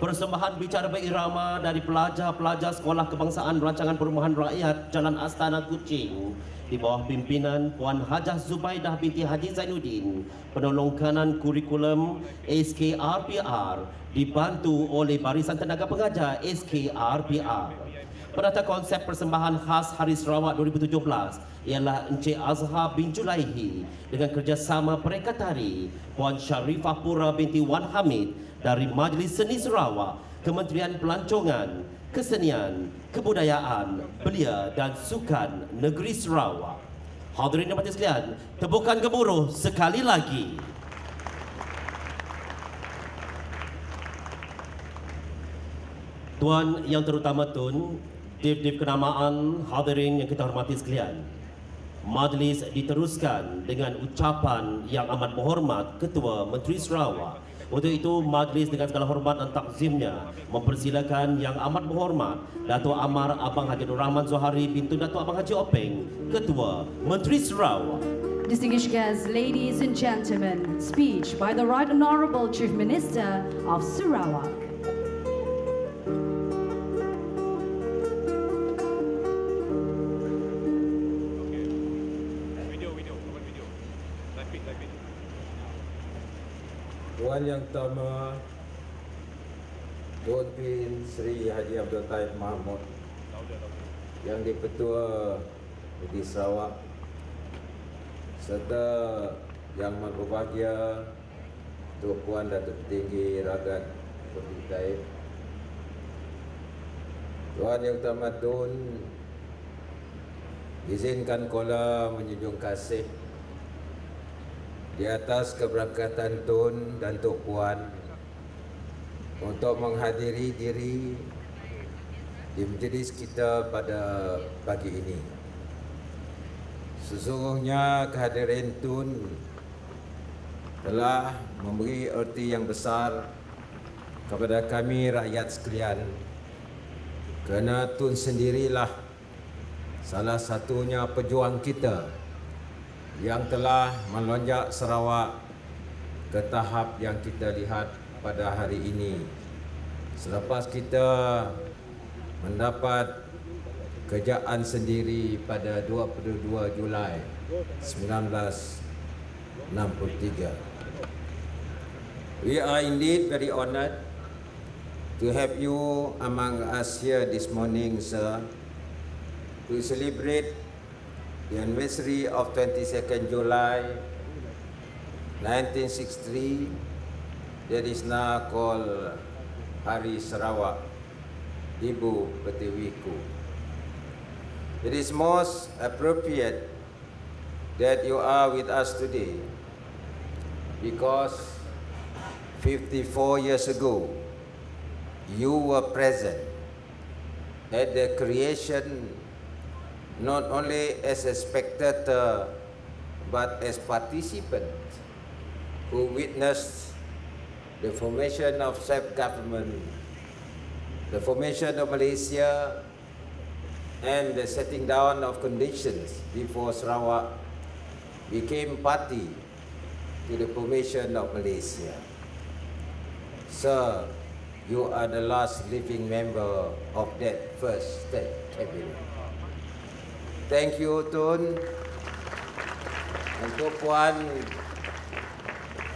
Persembahan bicara berirama dari pelajar-pelajar Sekolah Kebangsaan Rancangan Perumahan Rakyat Jalan Astana Kuching di bawah pimpinan Puan Hajah Zubaidah binti Haji Zainuddin, penolong kanan kurikulum SKRPR dibantu oleh Barisan Tenaga Pengajar SKRPR. Penata konsep persembahan khas Hari Sarawak 2017 ialah Encik Azhar bin Julaihi dengan kerjasama Pereka Tari Puan Sharifah Pura binti Wan Hamid dari Majlis Seni Sarawak, Kementerian Pelancongan, Kesenian, Kebudayaan, Belia dan Sukan Negeri Sarawak. Hadirin dan hadirat sekalian, tepukan gemuruh sekali lagi. Tuan yang terutama Tun, Div kenamaan, hadirin yang kita hormati sekalian. Majlis diteruskan dengan ucapan yang amat berhormat Ketua Menteri Sarawak. Untuk itu, Majlis dengan segala hormat dan takzimnya mempersilakan yang amat berhormat Datuk Amar Abang Haji Rahman Zohari bintu Datuk Abang Haji Openg, Ketua Menteri Sarawak. Distinguished guests, ladies and gentlemen, speech by the Right Honourable Chief Minister of Sarawak. Tuan Yang Pertama, Tuan Pin Sri Haji Abdul TAIB MAHMUD, Yang di-Pertua di Sarawak, serta Yang Amat Berbahagia Tuan Puan Datuk Petinggi RAGAD KURDI TAIB. Tuan Yang Pertama Tun, izinkan kola menjunjung kasih di atas keberangkatan Tun dan Tok Puan untuk menghadiri diri di majlis kita pada pagi ini. Sesungguhnya kehadiran Tun telah memberi erti yang besar kepada kami rakyat sekalian, kerana Tun sendirilah salah satunya pejuang kita yang telah melonjak Sarawak ke tahap yang kita lihat pada hari ini. Selepas kita mendapat kejayaan sendiri pada 22 Julai 1963. We are indeed very honoured to have you among us here this morning, sir, to celebrate the anniversary of 22nd July 1963, that is now called Hari Sarawak, Ibu Pertiwiku. It is most appropriate that you are with us today because 54 years ago, you were present at the creation, not only as a spectator, but as participant who witnessed the formation of self-government, the formation of Malaysia, and the setting down of conditions before Sarawak became party to the formation of Malaysia. Sir, you are the last living member of that first state cabinet. Thank you, Tun, and to Puan,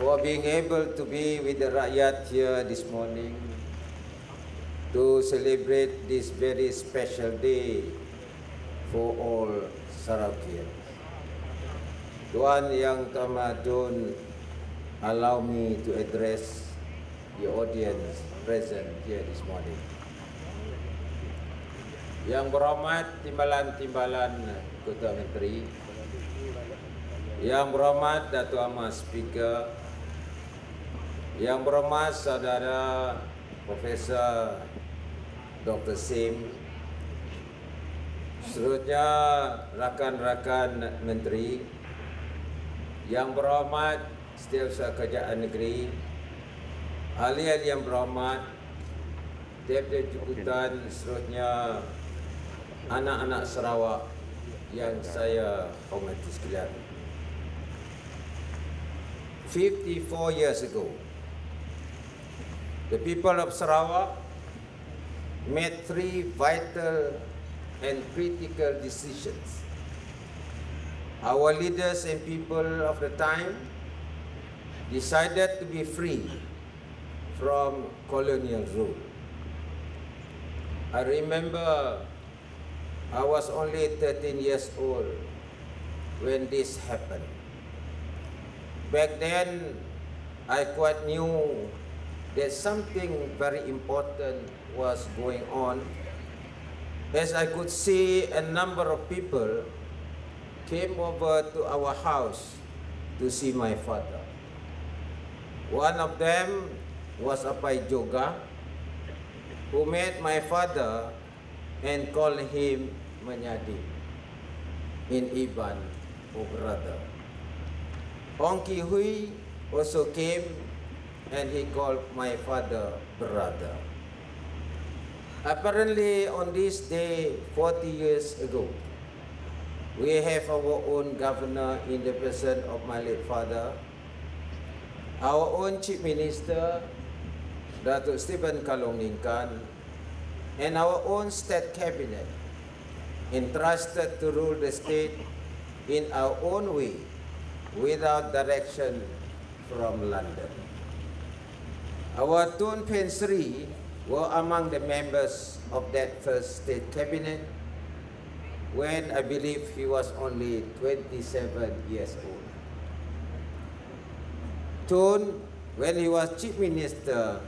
for being able to be with the Rakyat here this morning to celebrate this very special day for all Sarawakians. Tuan Yang Tamadun, allow me to address the audience present here this morning. Yang berhormat timbalan-timbalan Ketua Menteri, Yang berhormat Datuk Amar Speaker, Yang berhormat Saudara Profesor Dr. Sim, seterusnya rakan-rakan menteri, yang berhormat Setiausaha Kerajaan Negeri, ahli-ahli yang berhormat, Deputi Jabatan, seterusnya anak-anak Sarawak yang saya hormati sekalian. 54 years ago, the people of Sarawak made 3 vital and critical decisions. Our leaders and people of the time decided to be free from colonial rule. I remember I was only 13 years old when this happened. Back then, I quite knew that something very important was going on, as I could see a number of people came over to our house to see my father. One of them was Apai JUGA, who met my father and called him Menyadi, in Iban, or brother. Ong Ki Hui also came and he called my father brother. Apparently, on this day, 40 years ago, we have our own governor in the person of my late father, our own chief minister, Datuk Stephen Kalong Ningkan, and our own state cabinet, entrusted to rule the state in our own way, without direction from London. Our Tun Pen Sri were among the members of that first state cabinet when I believe he was only 27 years old. Tun, when he was chief minister,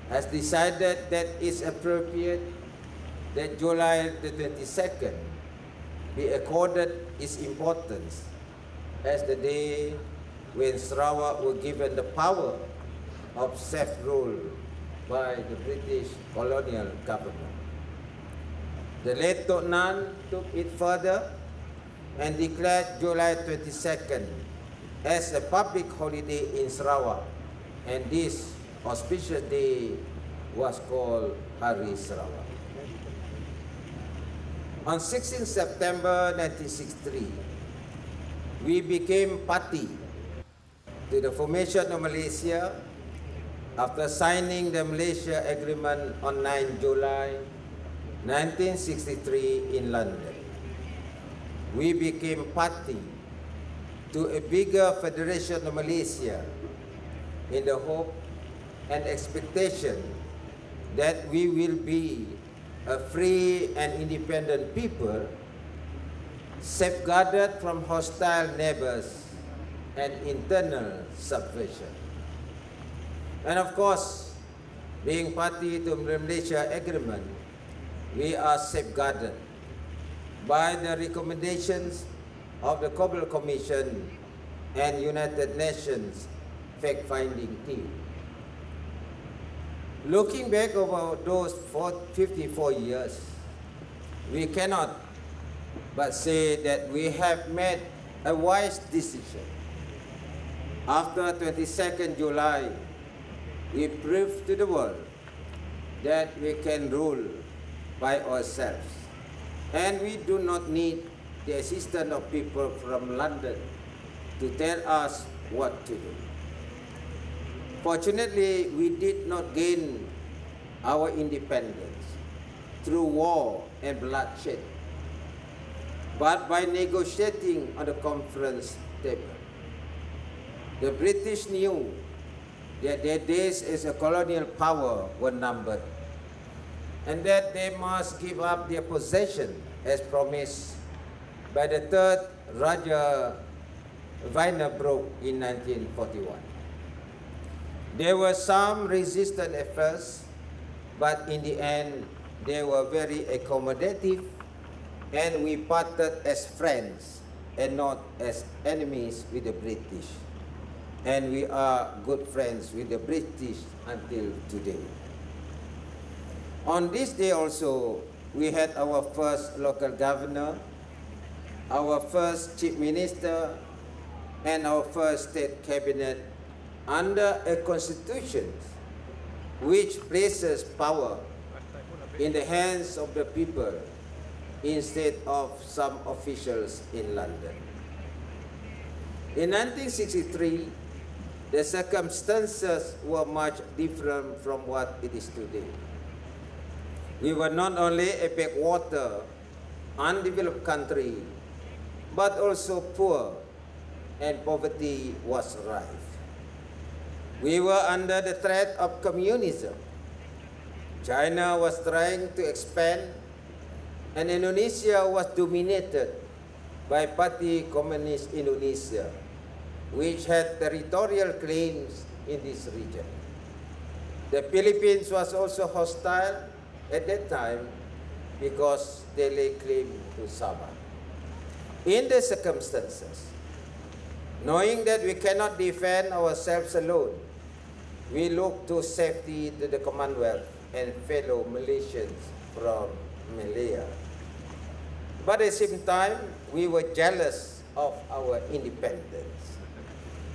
has decided that it's appropriate that July the 22nd be accorded its importance as the day when Sarawak were given the power of self-rule by the British colonial government. The late Tok Nan took it further and declared July 22nd as a public holiday in Sarawak, and this auspicious day was called Hari Sarawak. On 16 September 1963, we became party to the formation of Malaysia after signing the Malaysia Agreement on 9 July 1963 in London. We became party to a bigger federation of Malaysia in the hope and expectation that we will be a free and independent people, safeguarded from hostile neighbors and internal subversion. And of course, being party to the Malaysia Agreement, we are safeguarded by the recommendations of the Global Commission and United Nations fact-finding team. Looking back over those 54 years, we cannot but say that we have made a wise decision. After 22nd July, we proved to the world that we can rule by ourselves, and we do not need the assistance of people from London to tell us what to do. Fortunately, we did not gain our independence through war and bloodshed, but by negotiating on the conference table. The British knew that their days as a colonial power were numbered, and that they must give up their possession as promised by the third Raja Wynebroek in 1941. There were some resistant at first, but in the end, they were very accommodative, and we parted as friends and not as enemies with the British. And we are good friends with the British until today. On this day also, we had our first local governor, our first chief minister, and our first state cabinet under a constitution which places power in the hands of the people instead of some officials in London. In 1963, the circumstances were much different from what it is today. We were not only a backwater, undeveloped country, but also poor, and poverty was rife. We were under the threat of communism. China was trying to expand, and Indonesia was dominated by Party Communist Indonesia, which had territorial claims in this region. The Philippines was also hostile at that time because they lay claim to Sabah. In the circumstances, knowing that we cannot defend ourselves alone, we look to safety to the Commonwealth and fellow Malaysians from Malaya. But at the same time, we were jealous of our independence.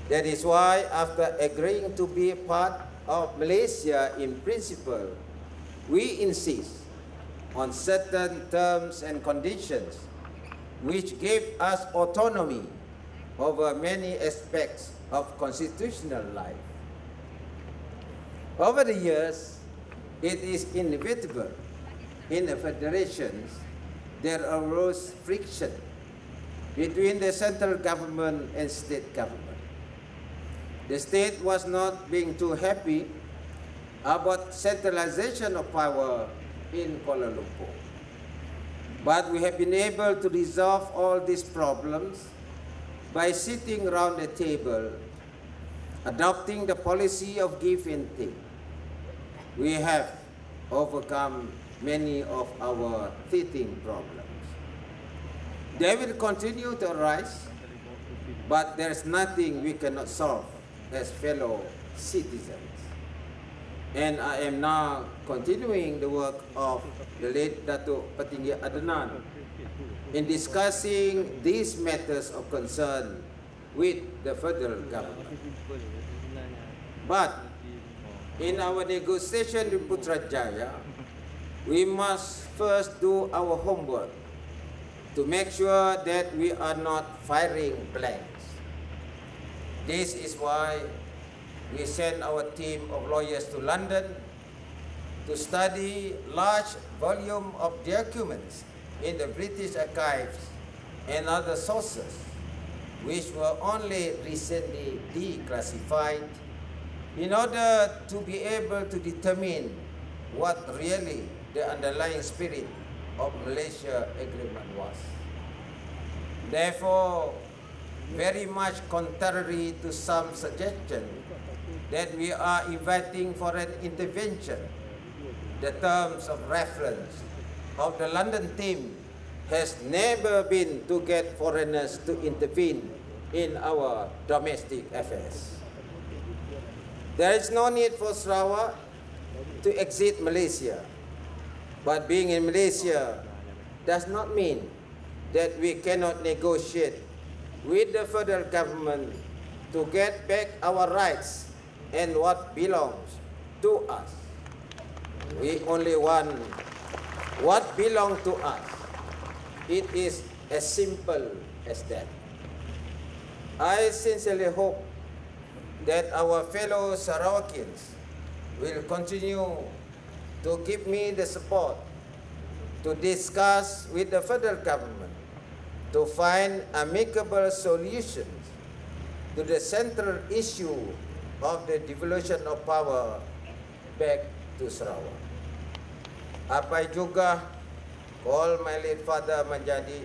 That is why, after agreeing to be a part of Malaysia in principle, we insist on certain terms and conditions which gave us autonomy over many aspects of constitutional life. Over the years, it is inevitable in the federations there arose friction between the central government and state government. The state was not being too happy about centralization of power in Kuala Lumpur. But we have been able to resolve all these problems by sitting around the table, adopting the policy of give and take. We have overcome many of our teething problems. They will continue to arise, but there's nothing we cannot solve as fellow citizens. And I am now continuing the work of the late Datuk PATINGGI Adnan in discussing these matters of concern with the federal government. But in our negotiation with Putrajaya, we must first do our homework to make sure that we are not firing blanks. This is why we sent our team of lawyers to London to study large volume of documents in the British archives and other sources, which were only recently declassified, in order to be able to determine what really the underlying spirit of Malaysia agreement was. Therefore, very much contrary to some suggestion that we are inviting for an intervention, the terms of reference of the London team has never been to get foreigners to intervene in our domestic affairs. There is no need for Sarawak to exit Malaysia, but being in Malaysia does not mean that we cannot negotiate with the federal government to get back our rights and what belongs to us. We only want what belongs to us. It is as simple as that. I sincerely hope that our fellow Sarawakians will continue to give me the support to discuss with the federal government to find amicable solutions to the central issue of the devolution of power back to Sarawak. Apa juga call my late father menjadi,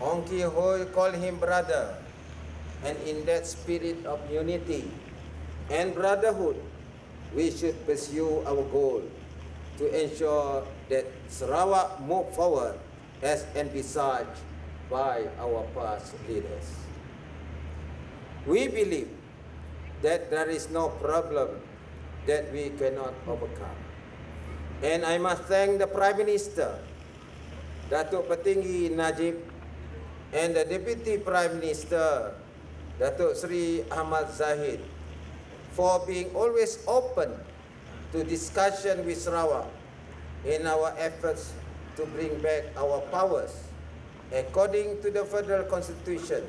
Ongki Hoi call him brother, and in that spirit of unity and brotherhood, we should pursue our goal to ensure that Sarawak move forward as envisaged by our past leaders. We believe that there is no problem that we cannot overcome. And I must thank the Prime Minister, Datuk PATINGGI Najib, and the Deputy Prime Minister, Datuk Sri Ahmad Zahid, for being always open to discussion with Sarawak in our efforts to bring back our powers according to the Federal Constitution,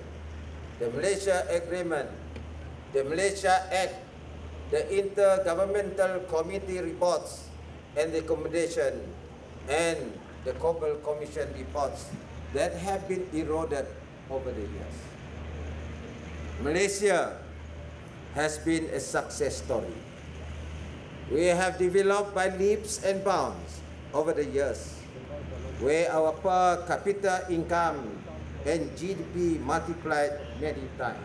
the Malaysia Agreement, the Malaysia Act, the Intergovernmental Committee reports and recommendation, and the Cobble Commission reports that have been eroded over the years. Malaysia has been a success story. We have developed by leaps and bounds over the years, where our per capita income and GDP multiplied many times.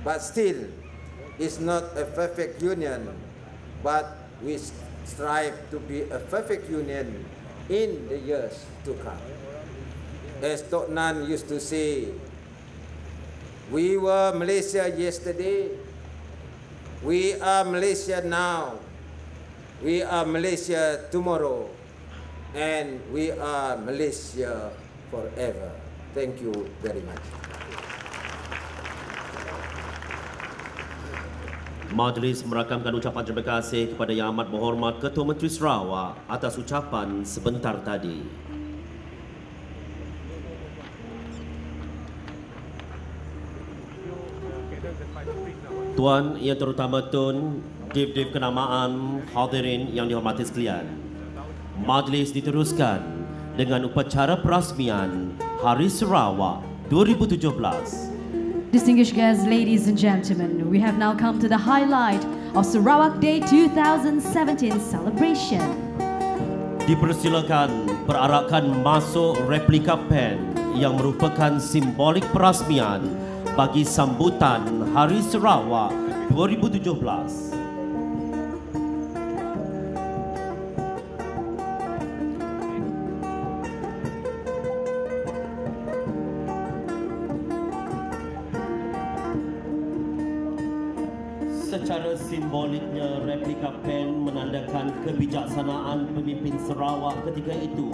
But still, it's not a perfect union, but we strive to be a perfect union in the years to come. As Tok Nan used to say, we were Malaysia yesterday, we are Malaysia now, we are Malaysia tomorrow, and we are Malaysia forever. Thank you very much. Majlis merakamkan ucapan terima kasih kepada Yang Amat Berhormat Ketua Menteri Sarawak atas ucapan sebentar tadi. Tuan Yang Terutama Tun, Div-Div Kenamaan, hadirin yang dihormati sekalian. Majlis diteruskan dengan upacara perasmian Hari Sarawak 2017. Distinguished guests, ladies and gentlemen, we have now come to the highlight of Sarawak Day 2017 celebration. Dipersilakan perarakan masuk replika pen yang merupakan simbolik perasmian bagi sambutan Hari Sarawak 2017. Secara simboliknya, replika pen menandakan kebijaksanaan pemimpin Sarawak ketika itu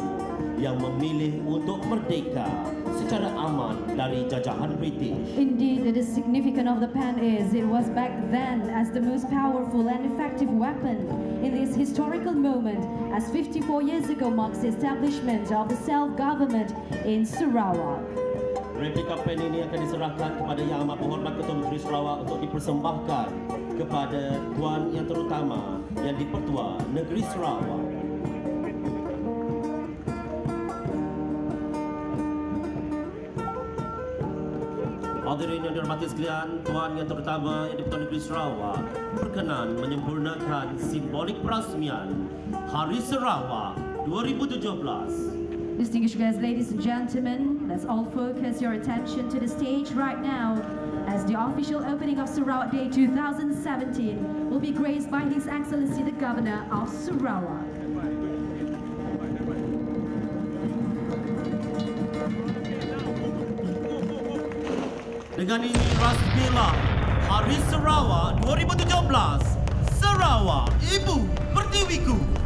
yang memilih untuk merdeka secara aman dari jajahan British. Indeed, the significance of the pen is it was back then as the most powerful and effective weapon in this historical moment, as 54 years ago marks the establishment of the self-government in Sarawak. Replika pen ini akan diserahkan kepada Yang Amat Berhormat Ketua Menteri Sarawak untuk dipersembahkan kepada Tuan Yang Terutama yang di-Pertua Negeri Sarawak. Hadirin yang dihormati sekalian, Tuan Yang Terutama yang di-Pertuan Negeri Sarawak berkenan menyempurnakan simbolik perasmian Hari Sarawak 2017. Distinguished guests, ladies and gentlemen, let's all focus your attention to the stage right now as the official opening of Sarawak Day 2017 will be graced by His Excellency the Governor of Sarawak. Dengan ini rasmilah Hari Sarawak 2017. Sarawak, Ibu Pertiwiku.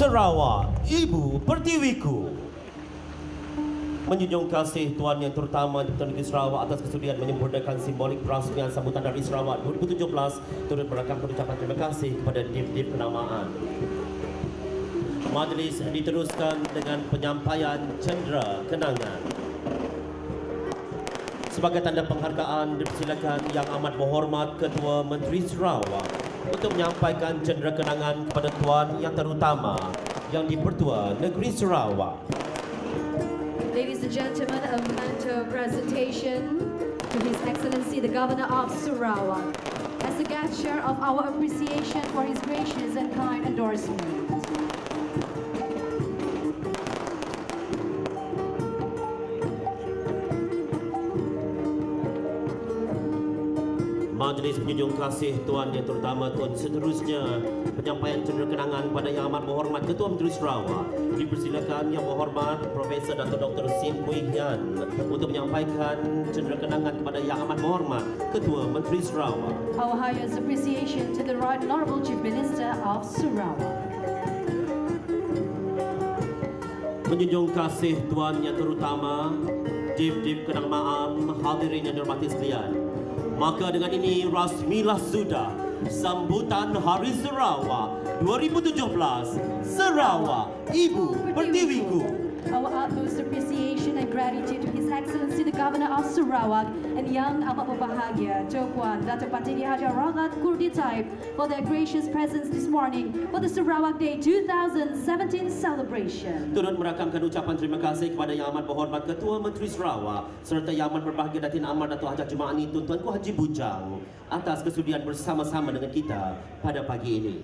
Sarawak, Ibu Pertiwiku. Menjunjung kasih Tuan Yang Terutama di-Pertuan Negeri Sarawak atas kesudian menyempurnakan simbolik perasmian sambutan Hari Sarawak 2017, turut merakam ucapan terima kasih kepada dip-dip kenamaan. Majlis diteruskan dengan penyampaian cendera kenangan. Sebagai tanda penghargaan, dipersilakan Yang Amat Berhormat Ketua Menteri Sarawak untuk menyampaikan cendera kenangan kepada Tuan Yang Terutama yang di-Pertua Negeri Sarawak. Ladies and gentlemen, a memento presentation to His Excellency the Governor of Sarawak as a gesture of our appreciation for his gracious and kind endorsement. Majlis menjunjung kasih Tuan Yang Terutama, Tuan seterusnya penyampaian cendera kenangan kepada Yang Amat Berhormat Ketua Menteri Sarawak. Dipersilakan Yang Berhormat Profesor Dr. PEHIN untuk menyampaikan cendera kenangan kepada Yang Amat Berhormat Ketua Menteri Sarawak. Our highest appreciation to the Right Honourable Chief Minister of Sarawak. Menjunjung kasih Tuan Yang Terutama, dip-dip kenamaan, hadirin yang dihormati sekalian. Maka dengan ini rasmilah sudah sambutan Hari Sarawak 2017. Sarawak, Ibu Pertiwiku. Our utmost appreciation and gratitude to His Excellency the Governor of Sarawak and Yang Amat Berbahagia PUAN Datuk PATINGGI RAGAD KURDI TAIB for their gracious presence this morning for the Sarawak Day 2017 celebration. Turut merakamkan ucapan terima kasih kepada Yang Amat Berhormat Ketua Menteri Sarawak serta Yang Amat Berbahagia Datin Amar Datuk Haji Jumaani Tuan-Tuanku Haji Bujang atas kesudian bersama-sama dengan kita pada pagi ini.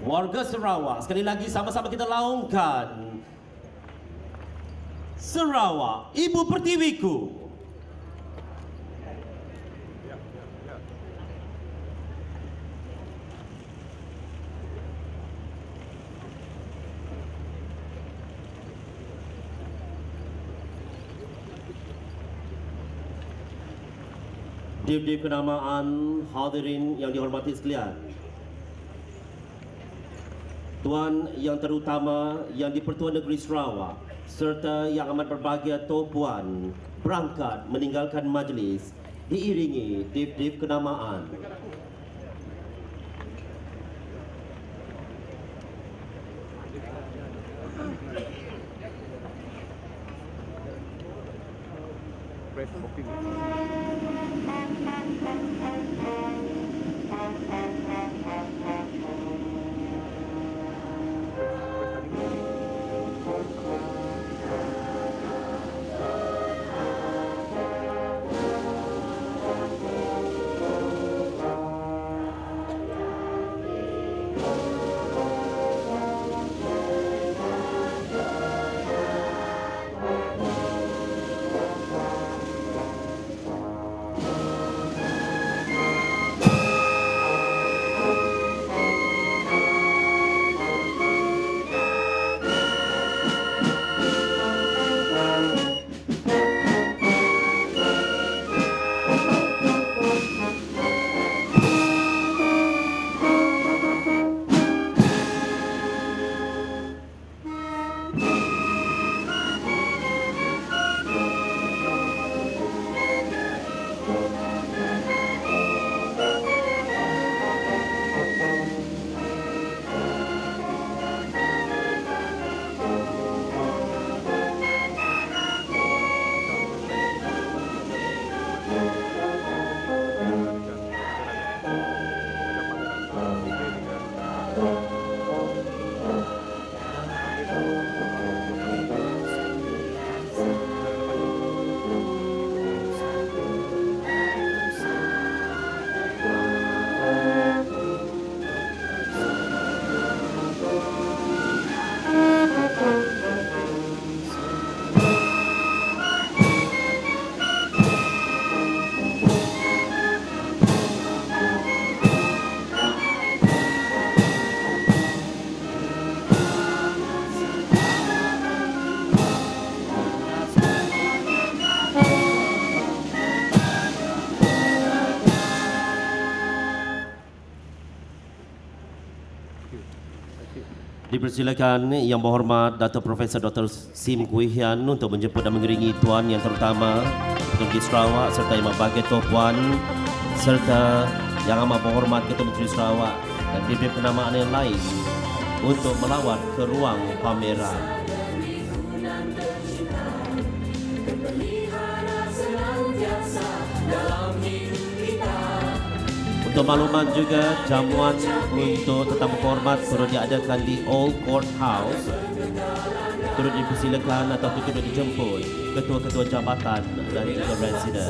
Warga Sarawak, sekali lagi sama-sama kita laungkan Sarawak, Ibu Pertiwiku. Div-div kenamaan, hadirin yang dihormati sekalian. Tuan yang terutama yang di-Pertua Negeri Sarawak serta yang amat berbahagia Puan berangkat meninggalkan majlis diiringi div-div kenamaan. Dipersilakan Yang Berhormat Datuk Profesor Dr. Sim Kuihian untuk menjemput dan mengiringi Tuan yang terutama Negeri Sarawak serta Yang Berbahagia Puan serta Yang Amat Berhormat Ketua Menteri Sarawak dan div-div kenamaan yang lain untuk melawat ke ruang pameran. Untuk makluman juga, jamuan untuk tetamu hormat turut diadakan di Old Court House. Turut dipersilakan atau turut dijemput ketua-ketua jabatan dan juga residen.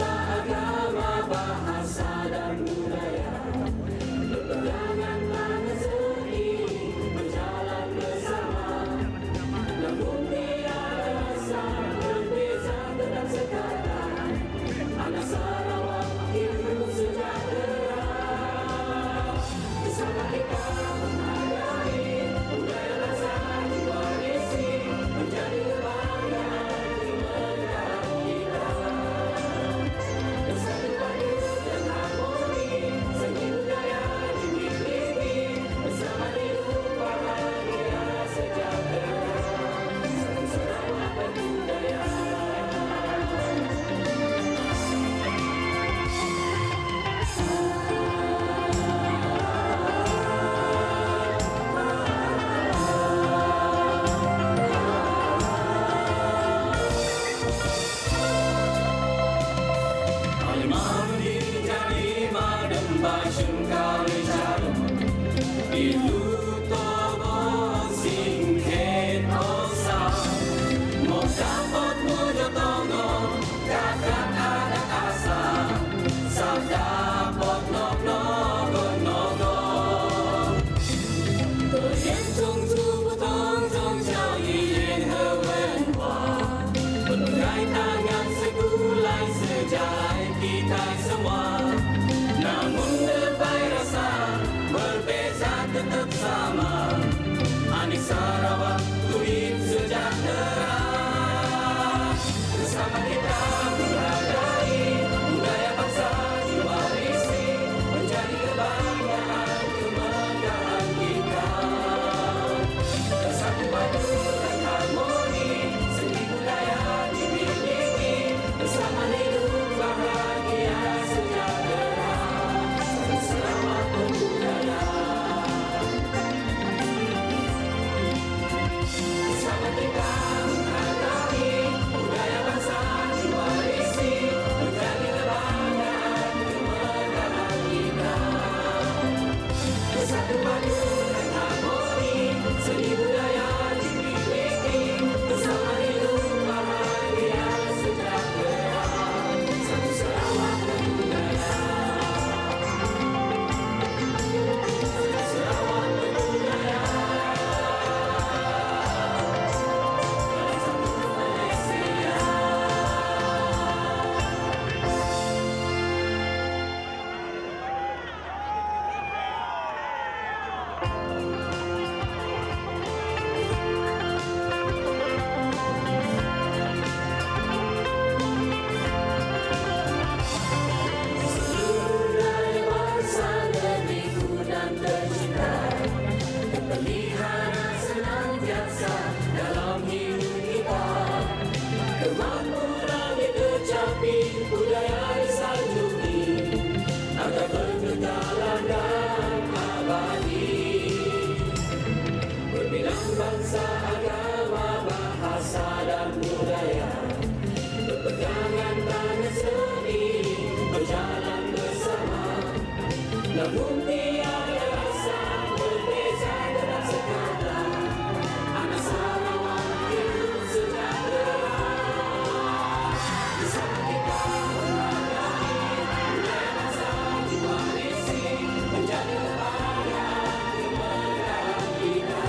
agama, bahasa dan budaya, berpegangan tangan seiring, berjalan bersama. Namun tiada rasa berbeza dalam sekata, anak Sarawak hidup sejahtera. Bersama kita menghargai budaya bangsa di Malaysia, menjaga kebahagiaan kemerdekaan kita.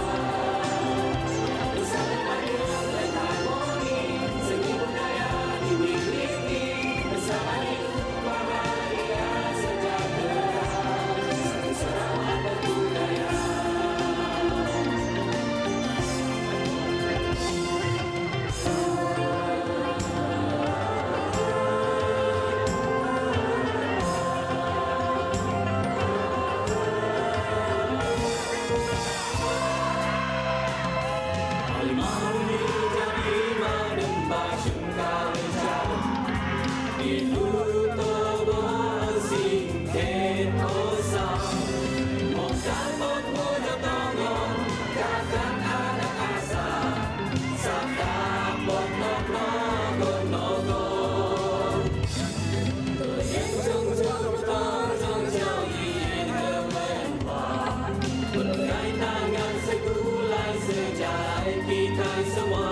Bersama adil dan harmoni, segi budaya dimiliki, bersama hidup bahagia sejahtera. Satu Sarawak berbudaya. Bergait tangan segulai sejarah kita semua.